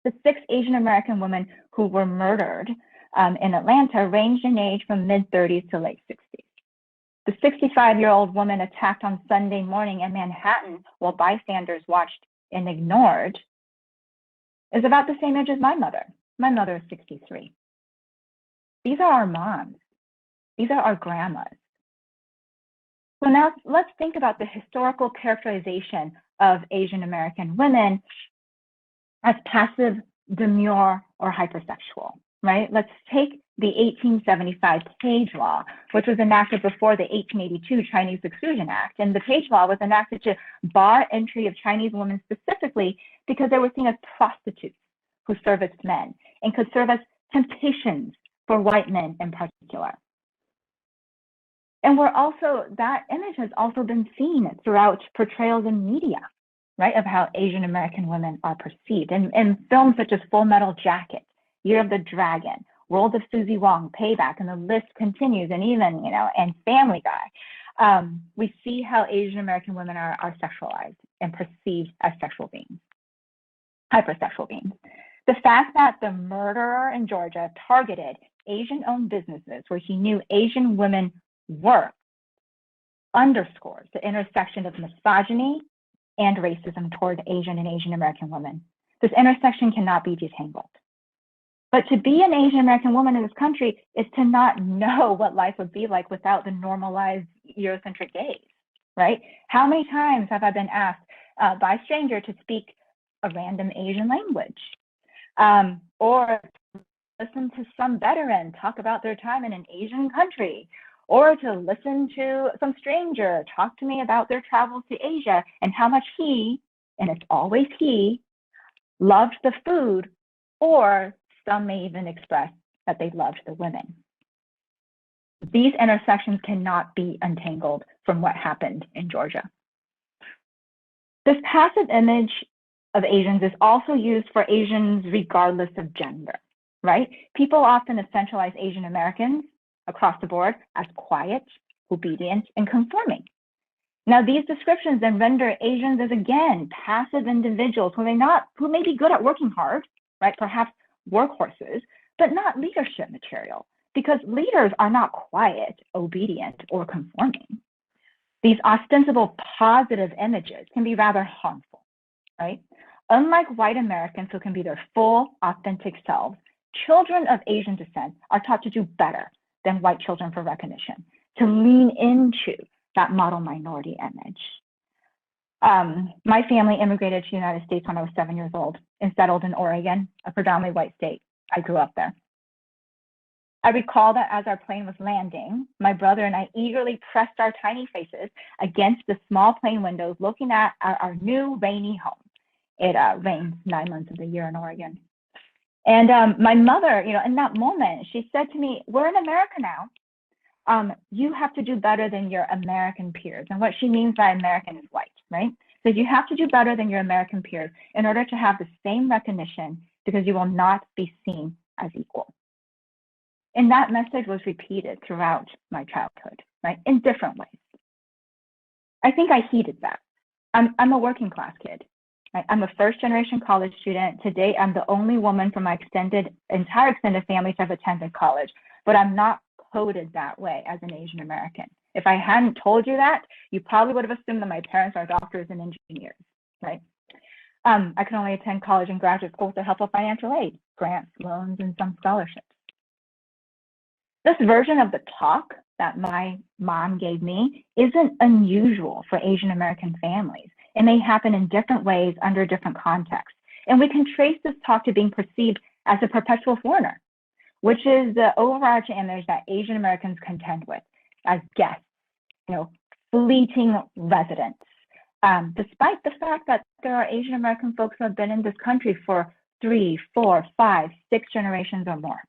The 6 Asian American women who were murdered in Atlanta ranged in age from mid-30s to late 60s. The 65-year-old woman attacked on Sunday morning in Manhattan while bystanders watched and ignored is about the same age as my mother. My mother is 63. These are our moms. These are our grandmas. So now let's think about the historical characterization of Asian American women as passive, demure, or hypersexual, right? Let's take the 1875 Page Law, which was enacted before the 1882 Chinese Exclusion Act. And the Page Law was enacted to bar entry of Chinese women specifically because they were seen as prostitutes who serviced men and could serve as temptations for white men in particular. And that image has also been seen throughout portrayals in media, right, of how Asian American women are perceived. In films such as Full Metal Jacket, Year of the Dragon, World of Susie Wong, Payback, and the list continues, and even, and Family Guy, we see how Asian American women are sexualized and perceived as sexual beings, hypersexual beings. The fact that the murderer in Georgia targeted Asian-owned businesses where he knew Asian women worked underscores the intersection of misogyny and racism toward Asian and Asian American women. This intersection cannot be detangled. But to be an Asian American woman in this country is to not know what life would be like without the normalized Eurocentric gaze, right? How many times have I been asked by a stranger to speak a random Asian language, or listen to some veteran talk about their time in an Asian country, or to listen to some stranger talk to me about their travels to Asia and how much he, and it's always he, loved the food, or some may even express that they loved the women. These intersections cannot be untangled from what happened in Georgia. This passive image of Asians is also used for Asians regardless of gender, right? People often essentialize Asian Americans across the board as quiet, obedient, and conforming. Now, these descriptions then render Asians as, again, passive individuals who may be good at working hard, right? Perhaps workhorses, but not leadership material, because leaders are not quiet, obedient, or conforming. These ostensible positive images can be rather harmful, right? Unlike white Americans who can be their full, authentic selves, children of Asian descent are taught to do better than white children for recognition, to lean into that model minority image. My family immigrated to the United States when I was 7 years old and settled in Oregon, a predominantly white state. I grew up there. I recall that as our plane was landing, my brother and I eagerly pressed our tiny faces against the small plane windows, looking at our new rainy home. It rains 9 months of the year in Oregon. And my mother, in that moment, she said to me, "We're in America now. You have to do better than your American peers." And what she means by American is white, right? So you have to do better than your American peers in order to have the same recognition, because you will not be seen as equal. And that message was repeated throughout my childhood, right? In different ways. I think I heeded that. I'm a working class kid. Right? I'm a first generation college student. Today, I'm the only woman from my entire extended family to have attended college, but I'm not coded that way as an Asian American. If I hadn't told you that, you probably would have assumed that my parents are doctors and engineers, right? I could only attend college and graduate school with the help of financial aid, grants, loans, and some scholarships. This version of the talk that my mom gave me isn't unusual for Asian American families. It may happen in different ways under different contexts. And we can trace this talk to being perceived as a perpetual foreigner, which is the overarching image that Asian Americans contend with as guests, fleeting residents. Despite the fact that there are Asian American folks who have been in this country for 3, 4, 5, 6 generations or more.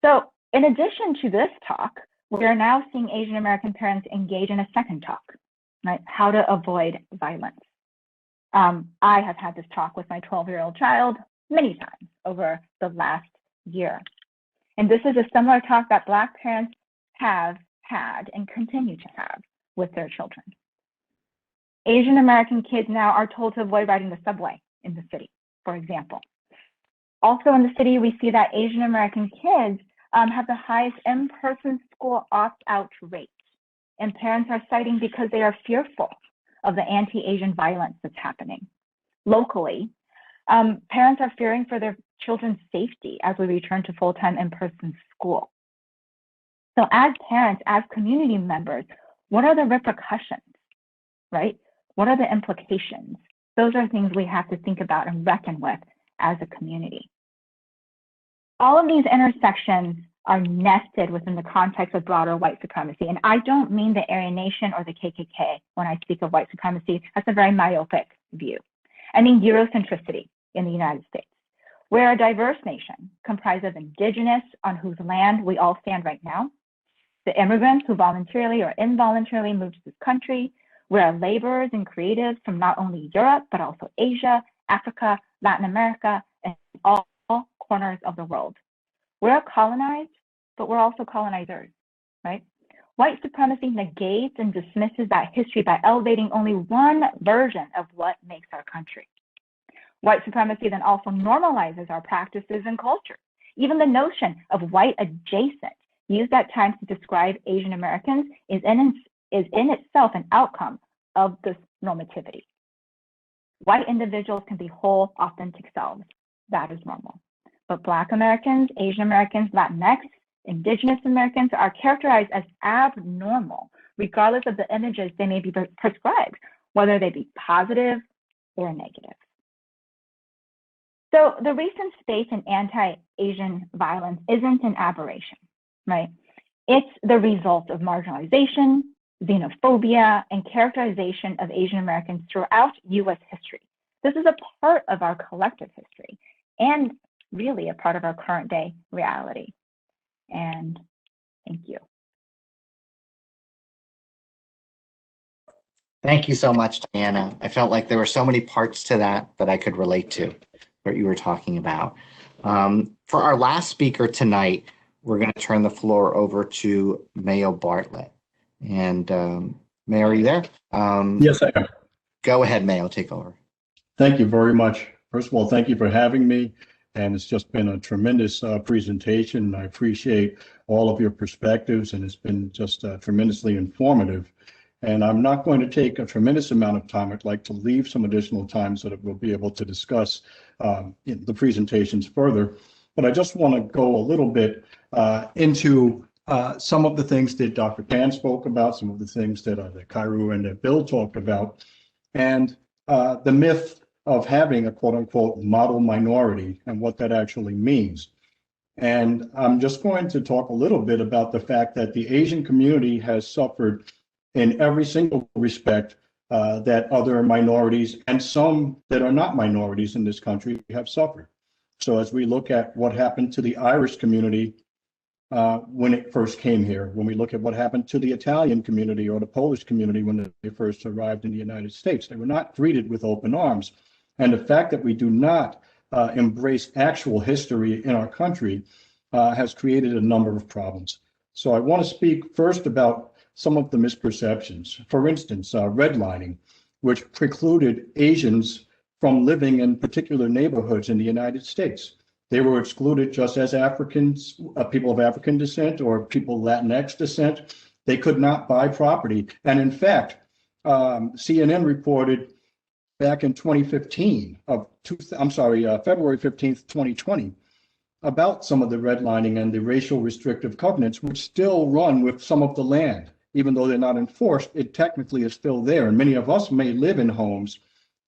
So in addition to this talk, we are now seeing Asian American parents engage in a second talk, right? How to avoid violence. I have had this talk with my 12-year-old child many times over the last year. And this is a similar talk that Black parents have had and continue to have with their children. Asian American kids now are told to avoid riding the subway in the city, for example. Also in the city, we see that Asian American kids have the highest in-person school opt-out rate. And parents are citing because they are fearful of the anti-Asian violence that's happening. Locally, parents are fearing for their children's safety as we return to full-time in-person school. So as parents, as community members, what are the repercussions, right? What are the implications? Those are things we have to think about and reckon with as a community. All of these intersections are nested within the context of broader white supremacy. And I don't mean the Aryan Nation or the KKK when I speak of white supremacy. That's a very myopic view. I mean Eurocentricity in the United States. We're a diverse nation comprised of indigenous on whose land we all stand right now, the immigrants who voluntarily or involuntarily moved to this country. We're laborers and creatives from not only Europe, but also Asia, Africa, Latin America, and all corners of the world. We're colonized, but we're also colonizers, right? White supremacy negates and dismisses that history by elevating only one version of what makes our country. White supremacy then also normalizes our practices and culture. Even the notion of white adjacent, used at times to describe Asian Americans, is in itself an outcome of this normativity. White individuals can be whole, authentic selves. That is normal. But Black Americans, Asian Americans, Latinx, Indigenous Americans are characterized as abnormal, regardless of the images they may be prescribed, whether they be positive or negative. So the recent spate in anti-Asian violence isn't an aberration, right? It's the result of marginalization, xenophobia, and characterization of Asian Americans throughout US history. This is a part of our collective history and really a part of our current day reality. And thank you. Thank you so much, Diana. I felt like there were so many parts to that I could relate to what you were talking about. For our last speaker tonight, we're going to turn the floor over to Mayo Bartlett. And Mayo, are you there? Yes, I am. Go ahead, Mayo, take over. Thank you very much. First of all, thank you for having me. And it's just been a tremendous presentation. I appreciate all of your perspectives, and it's been just tremendously informative. And I'm not going to take a tremendous amount of time. I'd like to leave some additional time so that we'll be able to discuss the presentations further. But I just want to go a little bit into some of the things that Dr. Pan spoke about, some of the things that Kairu and that Bill talked about, and the myth of having a quote unquote model minority and what that actually means. And I'm just going to talk a little bit about the fact that the Asian community has suffered in every single respect that other minorities and some that are not minorities in this country have suffered. So as we look at what happened to the Irish community when it first came here, when we look at what happened to the Italian community or the Polish community when they first arrived in the United States, they were not greeted with open arms. And the fact that we do not embrace actual history in our country has created a number of problems. So I want to speak first about some of the misperceptions. For instance, redlining, which precluded Asians from living in particular neighborhoods in the United States. They were excluded just as Africans, people of African descent or people Latinx descent. They could not buy property. And in fact, CNN reported back in 2015, February 15th, 2020, about some of the redlining and the racial restrictive covenants, which still run with some of the land. Even though they're not enforced, it technically is still there. And many of us may live in homes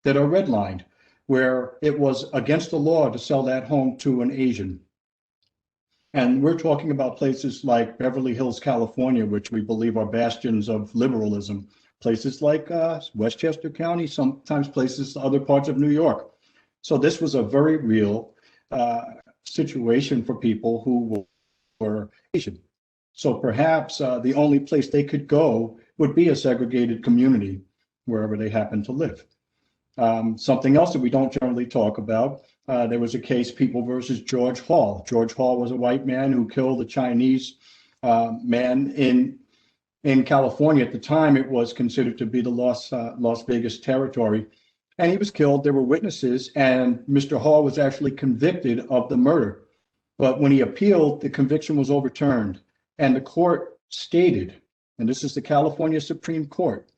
that are redlined, where it was against the law to sell that home to an Asian. And we're talking about places like Beverly Hills, California, which we believe are bastions of liberalism. Places like Westchester County, sometimes places, other parts of New York. So this was a very real situation for people who were Asian. So perhaps the only place they could go would be a segregated community, wherever they happen to live. Something else that we don't generally talk about, there was a case, People versus George Hall. George Hall was a white man who killed a Chinese man in California. At the time, it was considered to be the Las Vegas territory. And he was killed. There were witnesses, and Mr. Hall was actually convicted of the murder. But when he appealed, the conviction was overturned. And the court stated, and this is the California Supreme Court,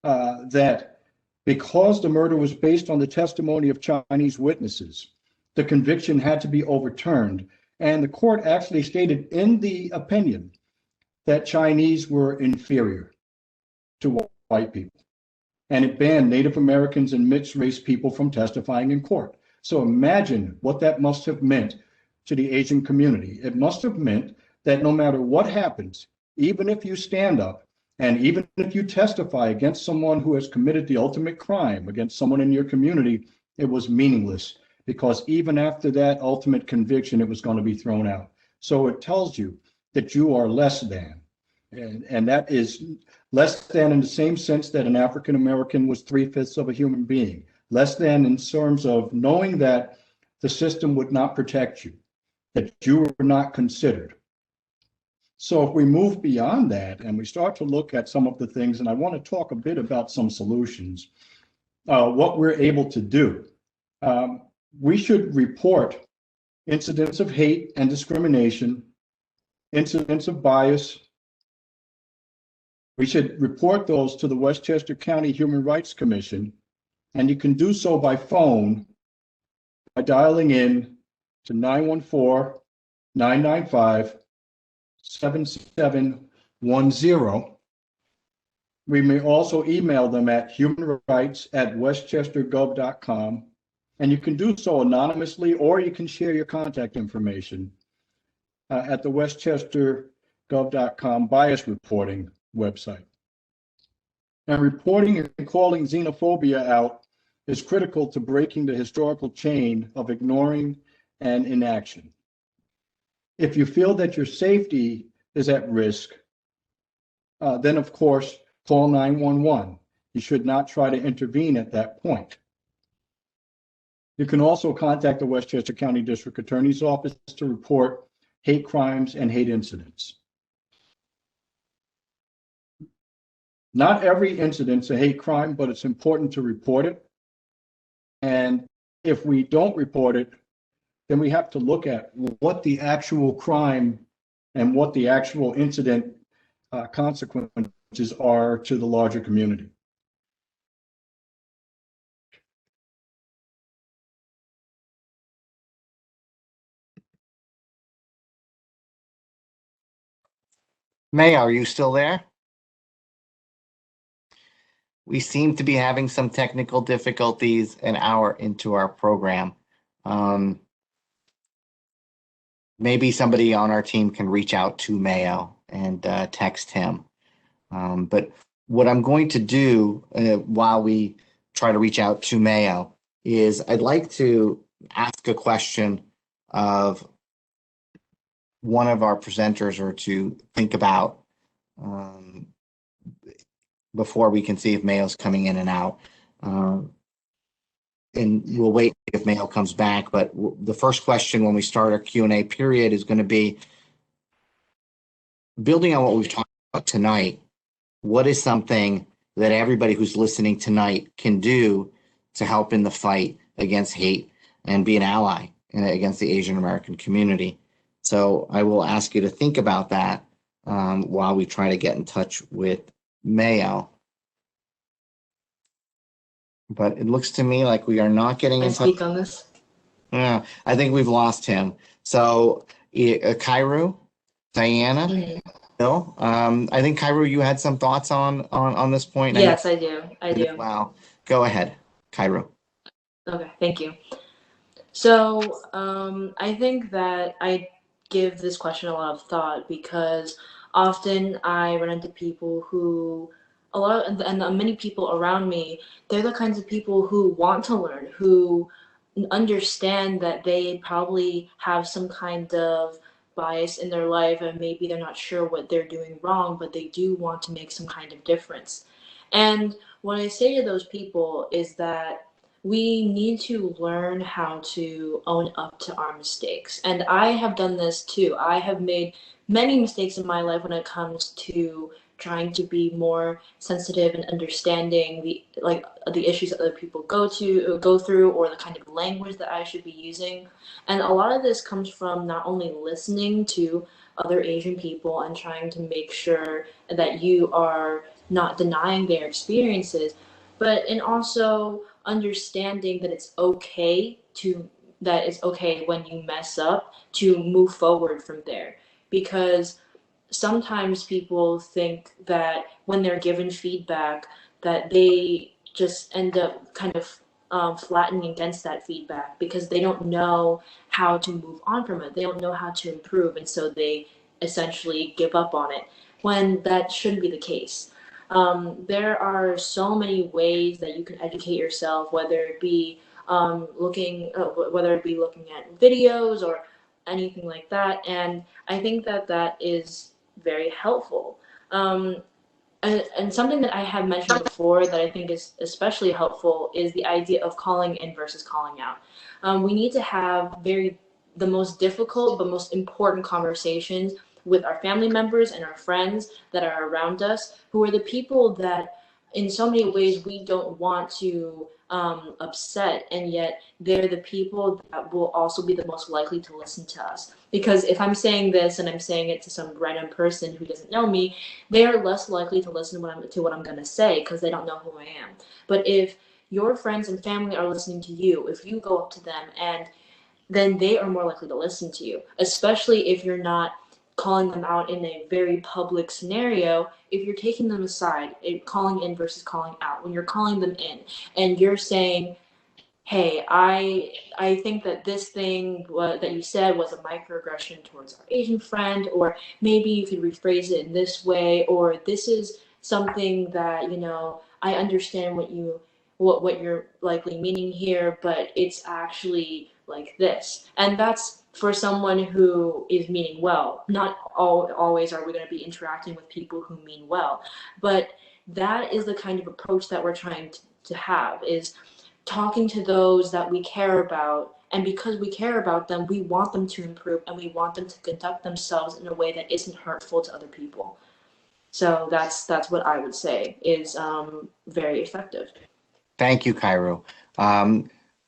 that because the murder was based on the testimony of Chinese witnesses, the conviction had to be overturned. And the court actually stated in the opinion that Chinese were inferior to white people. And it banned Native Americans and mixed race people from testifying in court. So imagine what that must have meant to the Asian community. It must have meant that no matter what happens, even if you stand up and even if you testify against someone who has committed the ultimate crime against someone in your community, it was meaningless, because even after that ultimate conviction, it was going to be thrown out. So it tells you that you are less than. And that is less than in the same sense that an African American was 3/5 of a human being. Less than in terms of knowing that the system would not protect you, that you were not considered. So if we move beyond that and we start to look at some of the things, and I want to talk a bit about some solutions, what we're able to do. We should report incidents of hate and discrimination, incidents of bias. We should report those to the Westchester County Human Rights Commission, and you can do so by phone by dialing in to 914-995-7710. We may also email them at humanrights@westchestergov.com, and you can do so anonymously, or you can share your contact information at the westchestergov.com bias reporting website. And reporting and calling xenophobia out is critical to breaking the historical chain of ignoring and inaction. If you feel that your safety is at risk, then of course, call 911. You should not try to intervene at that point. You can also contact the Westchester County District Attorney's Office to report hate crimes and hate incidents. Not every incident's a hate crime, but it's important to report it. And if we don't report it, then we have to look at what the actual crime and what the actual incident consequences are to the larger community. May, are you still there? We seem to be having some technical difficulties an hour into our program. Maybe somebody on our team can reach out to Mayo and text him. But what I'm going to do while we try to reach out to Mayo is I'd like to ask a question of one of our presenters, or to think about before we can see if Mayo's coming in and out. And we'll wait if Mayo comes back. But the first question when we start our Q&A period is going to be, building on what we've talked about tonight, what is something that everybody who's listening tonight can do to help in the fight against hate and be an ally against the Asian American community? So I will ask you to think about that while we try to get in touch with Mayo. But it looks to me like we are not getting I in touch. speak on this. Yeah, I think we've lost him. So, Kairu, Diana, Mhm. Bill. I think Kairu, you had some thoughts on this point. I know. Yes, I do. I do. Wow. Go ahead, Kairu. Okay, thank you. So, I think that I give this question a lot of thought because often I run into people who, and many people around me, they're the kinds of people who want to learn, who understand that they probably have some kind of bias in their life and maybe they're not sure what they're doing wrong, but they do want to make some kind of difference. And what I say to those people is that we need to learn how to own up to our mistakes. And I have done this too. I have made many mistakes in my life when it comes to trying to be more sensitive and understanding the issues that other people go through or the kind of language that I should be using. And a lot of this comes from not only listening to other Asian people and trying to make sure that you are not denying their experiences, but in also understanding that it's okay when you mess up to move forward from there. Because sometimes people think that when they're given feedback that they just end up kind of flattening against that feedback because they don't know how to move on from it. They don't know how to improve, and so they essentially give up on it when that shouldn't be the case. There are so many ways that you can educate yourself, whether it be looking at videos or anything like that. And I think that that is very helpful. And something that I have mentioned before that I think is especially helpful is the idea of calling in versus calling out. We need to have the most difficult but most important conversations with our family members and our friends that are around us, who are the people that in so many ways we don't want to upset, and yet they're the people that will also be the most likely to listen to us. Because if I'm saying this and I'm saying it to some random person who doesn't know me, they are less likely to listen to what I'm going to say because they don't know who I am. But if your friends and family are listening to you, if you go up to them, and then they are more likely to listen to you, especially if you're not calling them out in a very public scenario. If you're taking them aside, calling in versus calling out, when you're calling them in and you're saying, hey, I think that this thing that you said was a microaggression towards our Asian friend, or maybe you could rephrase it in this way, or this is something that, I understand what you're likely meaning here, but it's actually like this. And that's for someone who is meaning well. Not always are we going to be interacting with people who mean well, but that is the kind of approach that we're trying to have, is talking to those that we care about. And because we care about them, we want them to improve and we want them to conduct themselves in a way that isn't hurtful to other people. So that's what I would say is very effective. Thank you, Kairu.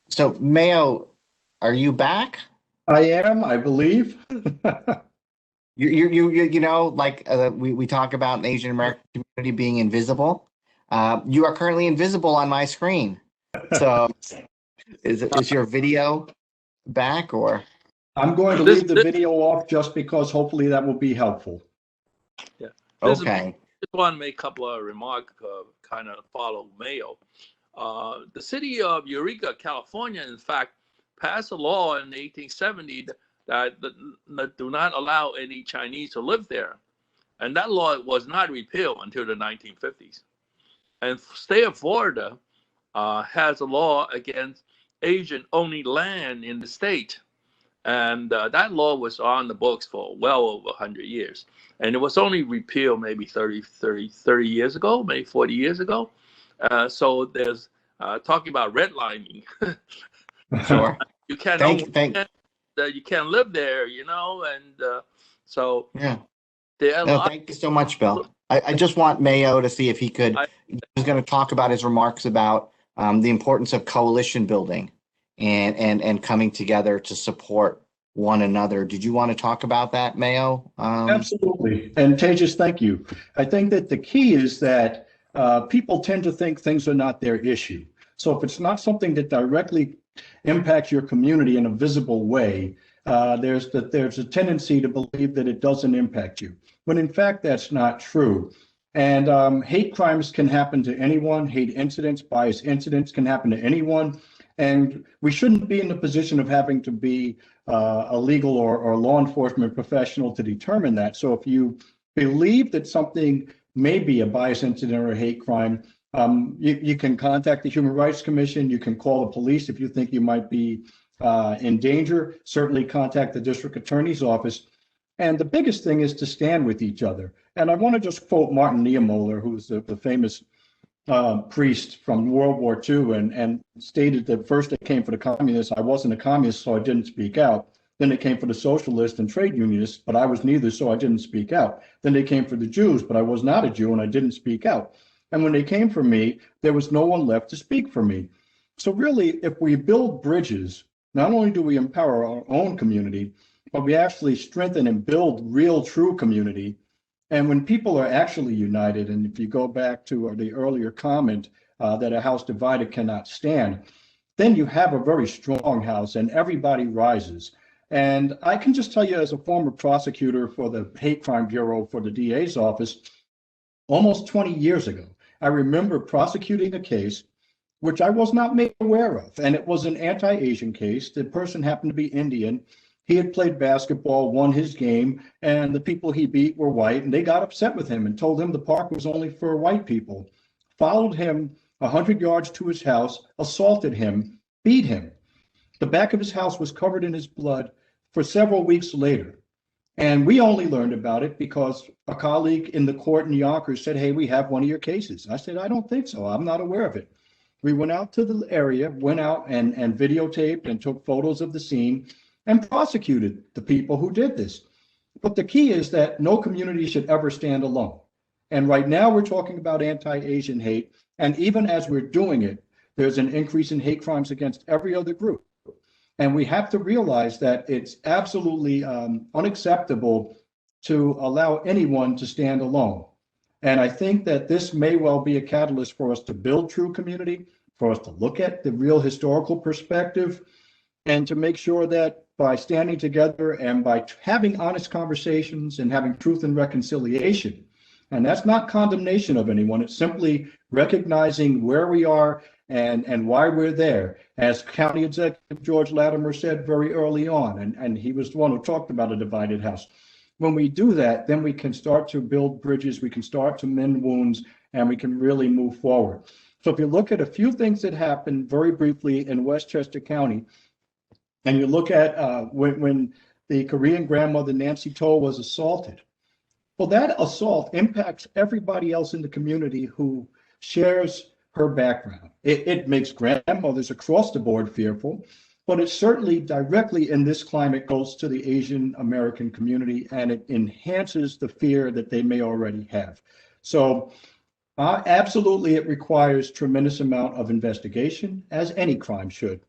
So Mayo, are you back? I am, I believe. We talk about an Asian American community being invisible. You are currently invisible on my screen. So is your video back, or? I'm going to leave the video off just because hopefully that will be helpful. Yeah. Okay. Just want to make a couple of remarks, kind of follow Mayo. The city of Eureka, California, in fact, passed a law in 1870 that do not allow any Chinese to live there. And that law was not repealed until the 1950s. And state of Florida has a law against Asian-only land in the state. And that law was on the books for well over 100 years. And it was only repealed maybe 30 years ago, maybe 40 years ago. So there's talking about redlining. Sure. You can't you can't live there, and so yeah. No, thank you so much, Bill. I just want Mayo to see if he could. He was going to talk about his remarks about the importance of coalition building and coming together to support one another. Did you want to talk about that, Mayo? Absolutely. And Tejas, thank you. I think that the key is that people tend to think things are not their issue. So if it's not something that directly impacts your community in a visible way, there's a tendency to believe that it doesn't impact you, when in fact that's not true. And hate crimes can happen to anyone. Hate incidents, bias incidents can happen to anyone. And we shouldn't be in the position of having to be a legal or law enforcement professional to determine that. So if you believe that something may be a bias incident or a hate crime, you can contact the Human Rights Commission. You can call the police if you think you might be in danger. Certainly contact the district attorney's office. And the biggest thing is to stand with each other. And I want to just quote Martin Niemöller, who's the famous priest from World War II, and stated that first it came for the communists. I wasn't a communist, so I didn't speak out. Then it came for the socialists and trade unionists, but I was neither, so I didn't speak out. Then they came for the Jews, but I was not a Jew and I didn't speak out. And when they came for me, there was no one left to speak for me. So really, if we build bridges, not only do we empower our own community, but we actually strengthen and build real, true community. And when people are actually united, and if you go back to the earlier comment that a house divided cannot stand, then you have a very strong house and everybody rises. And I can just tell you, as a former prosecutor for the Hate Crime Bureau for the DA's office, almost 20 years ago, I remember prosecuting a case which I was not made aware of. And it was an anti-Asian case. The person happened to be Indian. He had played basketball, won his game, and the people he beat were white, and they got upset with him and told him the park was only for white people, followed him 100 yards to his house, assaulted him, beat him. The back of his house was covered in his blood for several weeks later. And we only learned about it because a colleague in the court in Yonkers said, hey, we have one of your cases. I said, I don't think so. I'm not aware of it. We went out to the area, went out and videotaped and took photos of the scene and prosecuted the people who did this. But the key is that no community should ever stand alone. And right now we're talking about anti-Asian hate. And even as we're doing it, there's an increase in hate crimes against every other group. And we have to realize that it's absolutely unacceptable to allow anyone to stand alone. And I think that this may well be a catalyst for us to build true community, for us to look at the real historical perspective, and to make sure that by standing together and by having honest conversations and having truth and reconciliation, and that's not condemnation of anyone, it's simply recognizing where we are and why we're there. As County Executive George Latimer said very early on, and he was the one who talked about a divided house. When we do that, then we can start to build bridges, we can start to mend wounds, and we can really move forward. So if you look at a few things that happened very briefly in Westchester County, and you look at when the Korean grandmother Nancy To was assaulted, well, that assault impacts everybody else in the community who shares her background. It makes grandmothers across the board fearful, but it certainly directly in this climate goes to the Asian American community, and it enhances the fear that they may already have. So absolutely, it requires tremendous amount of investigation, as any crime should.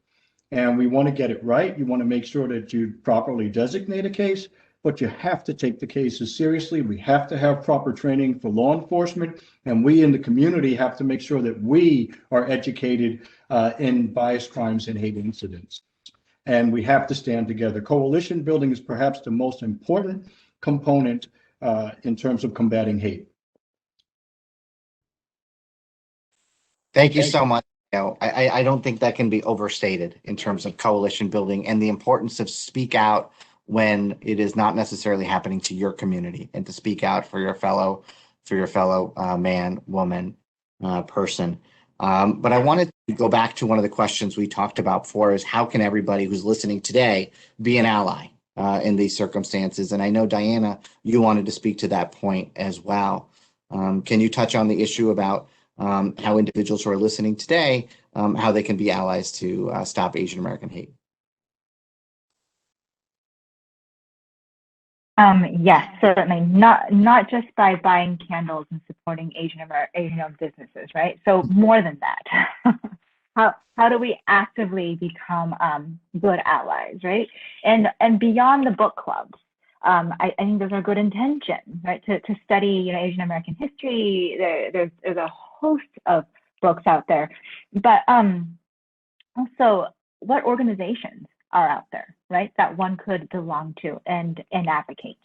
And we want to get it right. You want to make sure that you properly designate a case, but you have to take the cases seriously. We have to have proper training for law enforcement, and we in the community have to make sure that we are educated in bias crimes and hate incidents. And we have to stand together. Coalition building is perhaps the most important component in terms of combating hate. Thank you so much. I don't think that can be overstated in terms of coalition building and the importance of speak out when it is not necessarily happening to your community, and to speak out for your fellow man, woman, person. But I wanted to go back to one of the questions we talked about before, is how can everybody who's listening today be an ally in these circumstances? And I know, Diana, you wanted to speak to that point as well. Can you touch on the issue about how individuals who are listening today, how they can be allies to stop Asian American hate? Yes, certainly. Not just by buying candles and supporting Asian-owned businesses, right? So more than that. How do we actively become good allies, right? And beyond the book clubs, I think those are good intentions, right? To study, Asian American history. There's a host of books out there, but also what organizations are out there, right, that one could belong to and advocate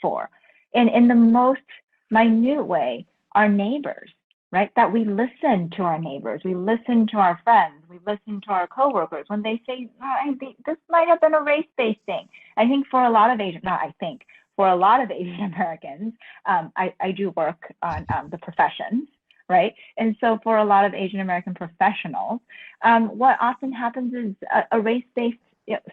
for. And in the most minute way, our neighbors, right, that we listen to our neighbors, we listen to our friends, we listen to our coworkers when they say, oh, I think this might have been a race-based thing. I think for a lot of Asian, not I think, for a lot of Asian Americans, I do work on the professions, right? And so for a lot of Asian American professionals, what often happens is a race-based,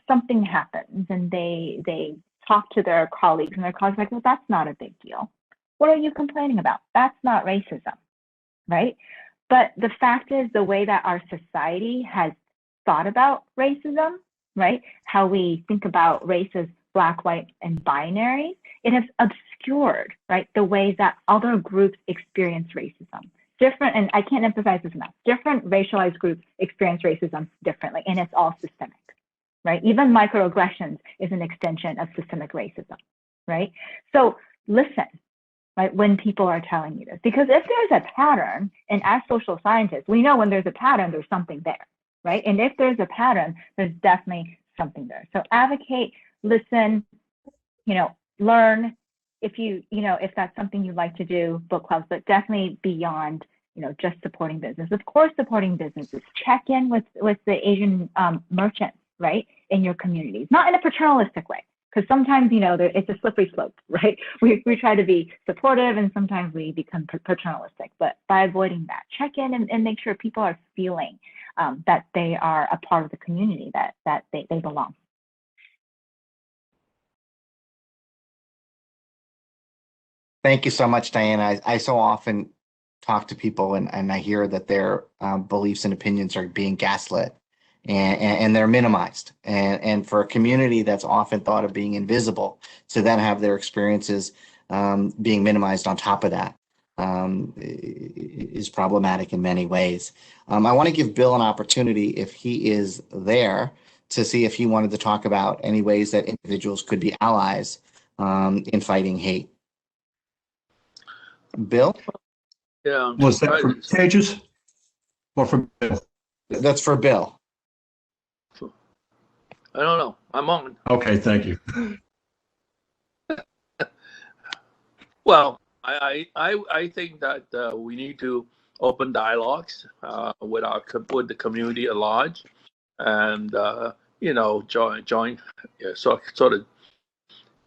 something happens and they talk to their colleagues and their colleagues are like, well, that's not a big deal. What are you complaining about? That's not racism, right? But the fact is the way that our society has thought about racism, right? How we think about race as Black, white, and binary, it has obscured, right, the ways that other groups experience racism. Different, and I can't emphasize this enough, different racialized groups experience racism differently, and it's all systemic, right? Even microaggressions is an extension of systemic racism, right? So listen, right, when people are telling you this, because if there's a pattern, and as social scientists, we know when there's a pattern, there's something there, right? And if there's a pattern, there's definitely something there. So advocate, listen, learn. If that's something you like to do, book clubs, but definitely beyond, just supporting business. Of course, supporting businesses. Check in with the Asian merchants, right, in your communities, not in a paternalistic way, because sometimes, it's a slippery slope, right? We try to be supportive and sometimes we become paternalistic, but by avoiding that, check in and make sure people are feeling that they are a part of the community, that they belong. Thank you so much, Diana. I so often talk to people and I hear that their beliefs and opinions are being gaslit and they're minimized. And for a community that's often thought of being invisible, to then have their experiences being minimized on top of that is problematic in many ways. I want to give Bill an opportunity, if he is there, to see if he wanted to talk about any ways that individuals could be allies in fighting hate. Bill? Yeah. Was that for Pages or for Bill? That's for Bill. I don't know. I'm on. Okay, thank you. Well, I think that we need to open dialogues with the community at large, and join sort of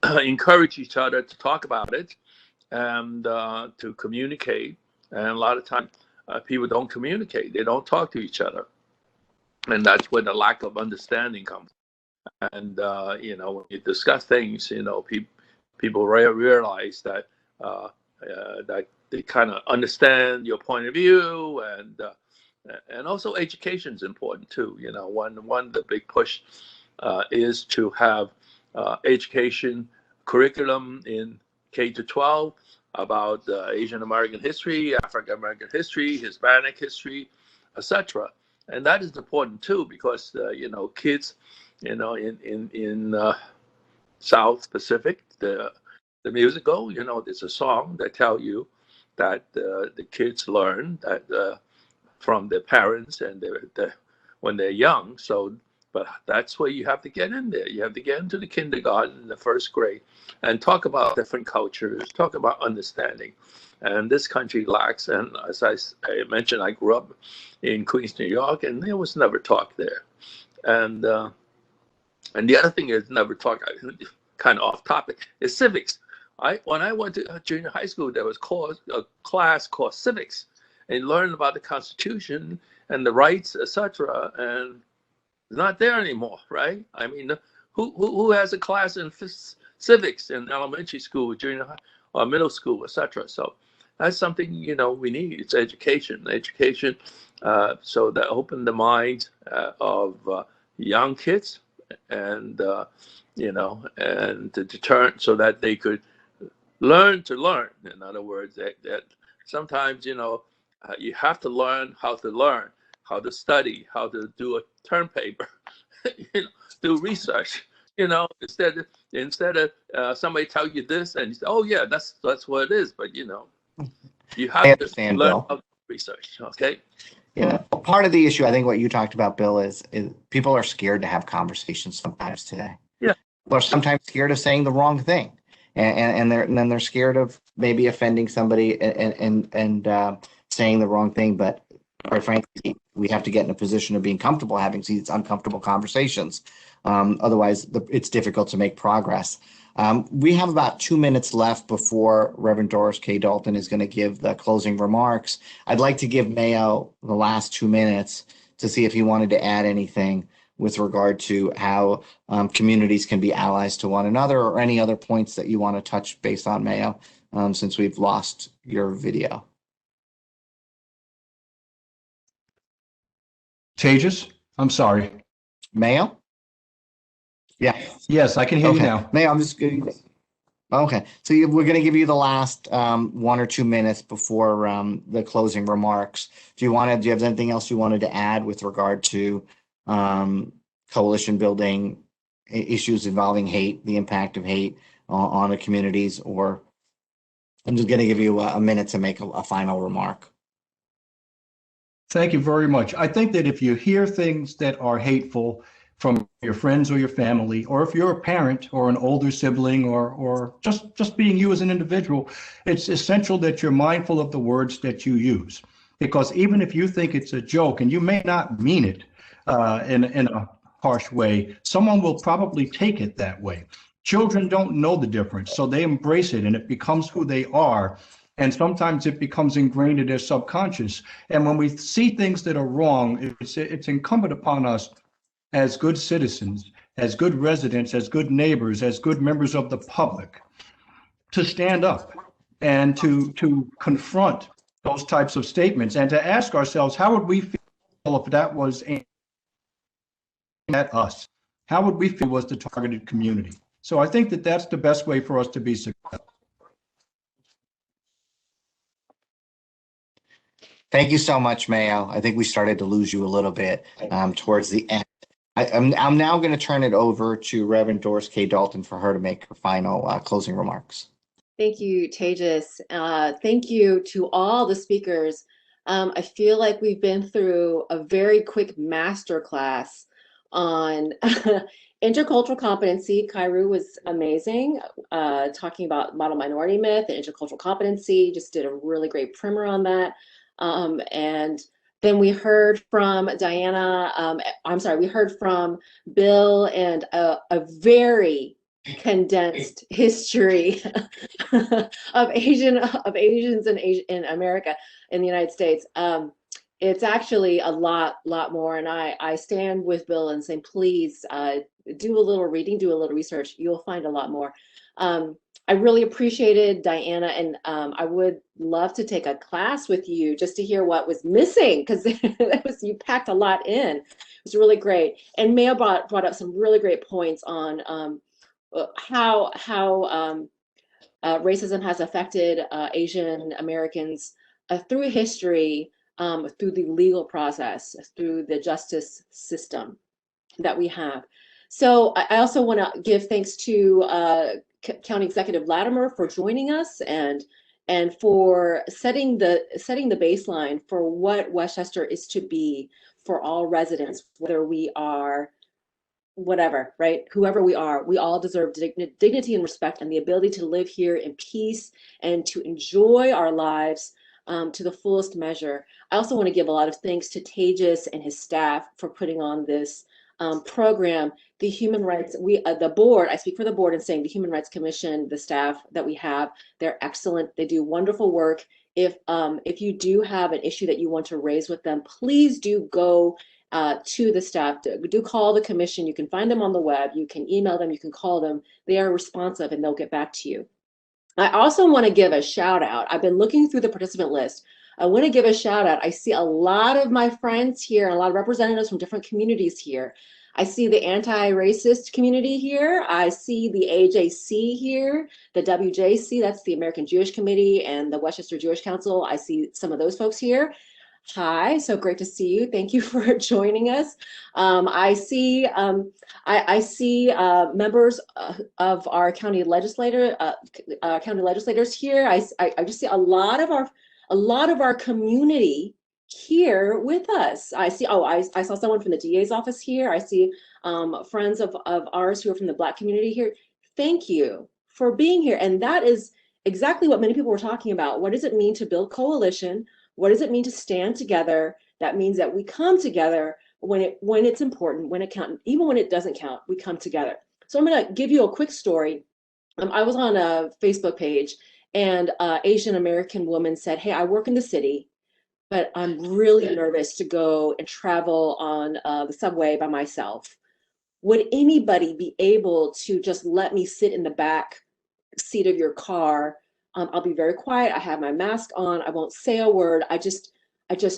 encourage each other to talk about it and to communicate. And a lot of times people don't communicate; they don't talk to each other, and that's where the lack of understanding comes. And when you discuss things, people realize that that they kind of understand your point of view, and also education is important too. One of the big push is to have education curriculum in K-12 about Asian American history, African American history, Hispanic history, etc. And that is important too, because kids, in South Pacific, the musical, there's a song that tell you that the kids learn that from their parents and when they're young. So, but that's where you have to get in there. You have to get into the kindergarten, the first grade, and talk about different cultures, talk about understanding. And this country lacks. And as I mentioned, I grew up in Queens, New York, and there was never talk there. And the other thing is never talk, kind of off topic, is civics. When I went to junior high school, there was a class called civics, and learned about the Constitution and the rights, etc. And it's not there anymore, right? I mean, who has a class in civics in elementary school, junior high, or middle school, etc. So that's something we need. It's education, so that open the minds of young kids, and and to deter so that they could learn to learn. In other words, that sometimes you have to learn, how to study, how to do a term paper, do research. Instead of somebody tell you this and you say, oh yeah, that's what it is. But you have to learn how to research. Okay. Part of the issue, I think what you talked about, Bill, is people are scared to have conversations sometimes today. Yeah. People are sometimes scared of saying the wrong thing. And then they're scared of maybe offending somebody and saying the wrong thing. But quite frankly, we have to get in a position of being comfortable having these uncomfortable conversations. Otherwise, it's difficult to make progress. We have about 2 minutes left before Reverend Doris K. Dalton is going to give the closing remarks. I'd like to give Mayo the last 2 minutes to see if he wanted to add anything with regard to how communities can be allies to one another, or any other points that you want to touch based on Mayo, since we've lost your video. Tejas, I'm sorry. Mayo? Yeah. Yes, I can hear you Okay. now. Mayo, I'm just going. Okay, so we're going to give you the last 1 or 2 minutes before the closing remarks. Do you have anything else you wanted to add with regard to coalition building, issues involving hate, the impact of hate on the communities? Or I'm just going to give you a minute to make a final remark. Thank you very much. I think that if you hear things that are hateful from your friends or your family, or if you're a parent or an older sibling, or just being you as an individual, it's essential that you're mindful of the words that you use. Because even if you think it's a joke, and you may not mean it in a harsh way, someone will probably take it that way. Children don't know the difference, so they embrace it and it becomes who they are. And sometimes it becomes ingrained in their subconscious. And when we see things that are wrong, it's incumbent upon us as good citizens, as good residents, as good neighbors, as good members of the public, to stand up and to confront those types of statements, and to ask ourselves, how would we feel if that was aimed at us? How would we feel was the targeted community? So I think that that's the best way for us to be successful. Thank you so much, Mayo. I think we started to lose you a little bit towards the end. I'm now going to turn it over to Reverend Doris K. Dalton for her to make her final closing remarks. Thank you, Tejas. Thank you to all the speakers. I feel like we've been through a very quick master class on intercultural competency. Kairu was amazing, talking about model minority myth and intercultural competency, just did a really great primer on that. And then we heard from Diana, we heard from Bill, and a very condensed history of Asians in America, in the United States. It's actually a lot more, and I stand with Bill in saying, please do a little reading, do a little research. You'll find a lot more. I really appreciated Diana, and I would love to take a class with you just to hear what was missing, because you packed a lot in. It was really great. And Mayo brought up some really great points on how racism has affected Asian Americans through history, through the legal process, through the justice system that we have. So I also want to give thanks to County Executive Latimer for joining us and for setting the baseline for what Westchester is to be for all residents, whether we are whatever, right? Whoever we are, we all deserve dignity and respect, and the ability to live here in peace and to enjoy our lives to the fullest measure. I also want to give a lot of thanks to Tejas and his staff for putting on this program. The human rights, the board, I speak for the board in saying the Human Rights Commission, the staff that we have, they're excellent. They do wonderful work. If you do have an issue that you want to raise with them, please do go to the staff. Do call the commission. You can find them on the web. You can email them. You can call them. They are responsive and they'll get back to you. I also want to give a shout out. I've been looking through the participant list. I want to give a shout out. I see a lot of my friends here and a lot of representatives from different communities here. I see the anti-racist community here. I see the AJC here, the WJC, that's the American Jewish Committee, and the Westchester Jewish Council. I see some of those folks here. Hi, so great to see you. Thank you for joining us. I see members of our county legislators here. I just see a lot of our community here with us. I see, oh, I saw someone from the DA's office here. I see friends of ours who are from the Black community here. Thank you for being here. And that is exactly what many people were talking about. What does it mean to build coalition? What does it mean to stand together? That means that we come together when it's important, when it counts, even when it doesn't count, we come together. So I'm going to give you a quick story. I was on a Facebook page, and an Asian American woman said, "Hey, I work in the city, but I'm really nervous to go and travel on the subway by myself. Would anybody be able to just let me sit in the back seat of your car? I'll be very quiet. I have my mask on. I won't say a word. I just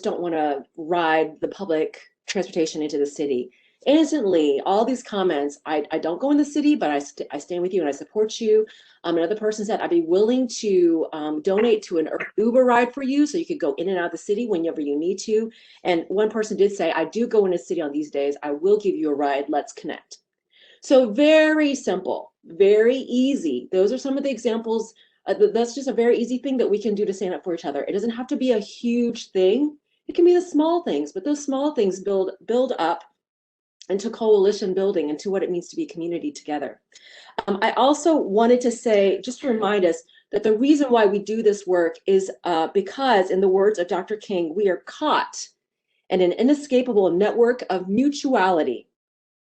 don't want to ride the public transportation into the city." Instantly, all these comments, I don't go in the city, but I stand with you and I support you. Another person said, "I'd be willing to donate to an Uber ride for you so you could go in and out of the city whenever you need to." And one person did say, "I do go in the city on these days. I will give you a ride. Let's connect." So very simple, very easy. Those are some of the examples. That's just a very easy thing that we can do to stand up for each other. It doesn't have to be a huge thing. It can be the small things, but those small things build up into coalition building, into what it means to be community together. I also wanted to say, just to remind us, that the reason why we do this work is because, in the words of Dr. King, we are caught in an inescapable network of mutuality.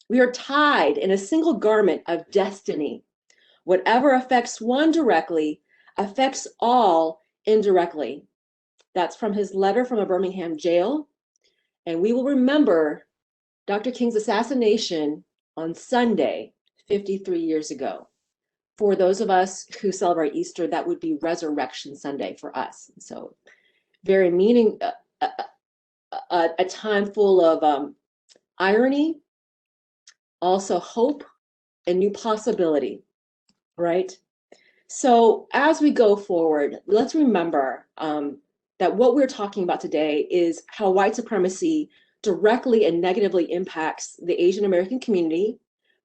We are tied in a single garment of destiny. Whatever affects one directly affects all indirectly. That's from his letter from a Birmingham jail. And we will remember Dr. King's assassination on Sunday, 53 years ago. For those of us who celebrate Easter, that would be Resurrection Sunday for us. So very a time full of irony, also hope, and new possibility, right? So as we go forward, let's remember that what we're talking about today is how white supremacy directly and negatively impacts the Asian American community.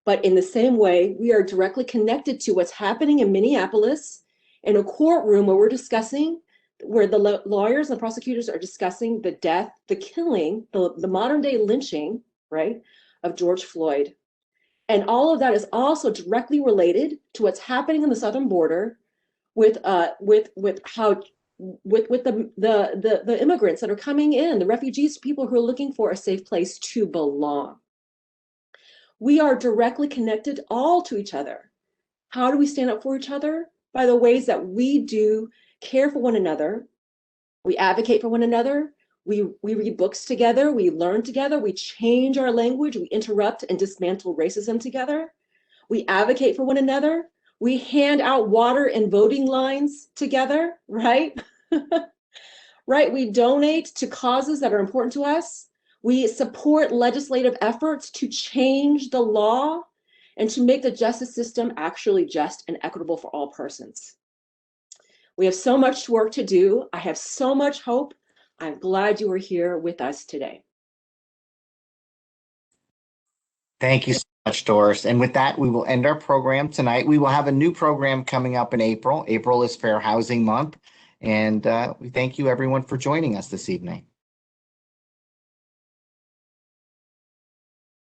But in the same way, we are directly connected to what's happening in Minneapolis in a courtroom where where the lawyers and prosecutors are discussing the death, the killing, the modern day lynching, right, of George Floyd. And all of that is also directly related to what's happening on the southern border with the immigrants that are coming in, the refugees, people who are looking for a safe place to belong. We are directly connected all to each other. How do we stand up for each other? By the ways that we do care for one another. We advocate for one another. We read books together. We learn together. We change our language. We interrupt and dismantle racism together. We advocate for one another. We hand out water and voting lines together, right? Right, we donate to causes that are important to us. We support legislative efforts to change the law and to make the justice system actually just and equitable for all persons. We have so much work to do. I have so much hope. I'm glad you were here with us today. Thank you so much, Doris. And with that, we will end our program tonight. We will have a new program coming up in April. April is Fair Housing Month. And we thank you, everyone, for joining us this evening.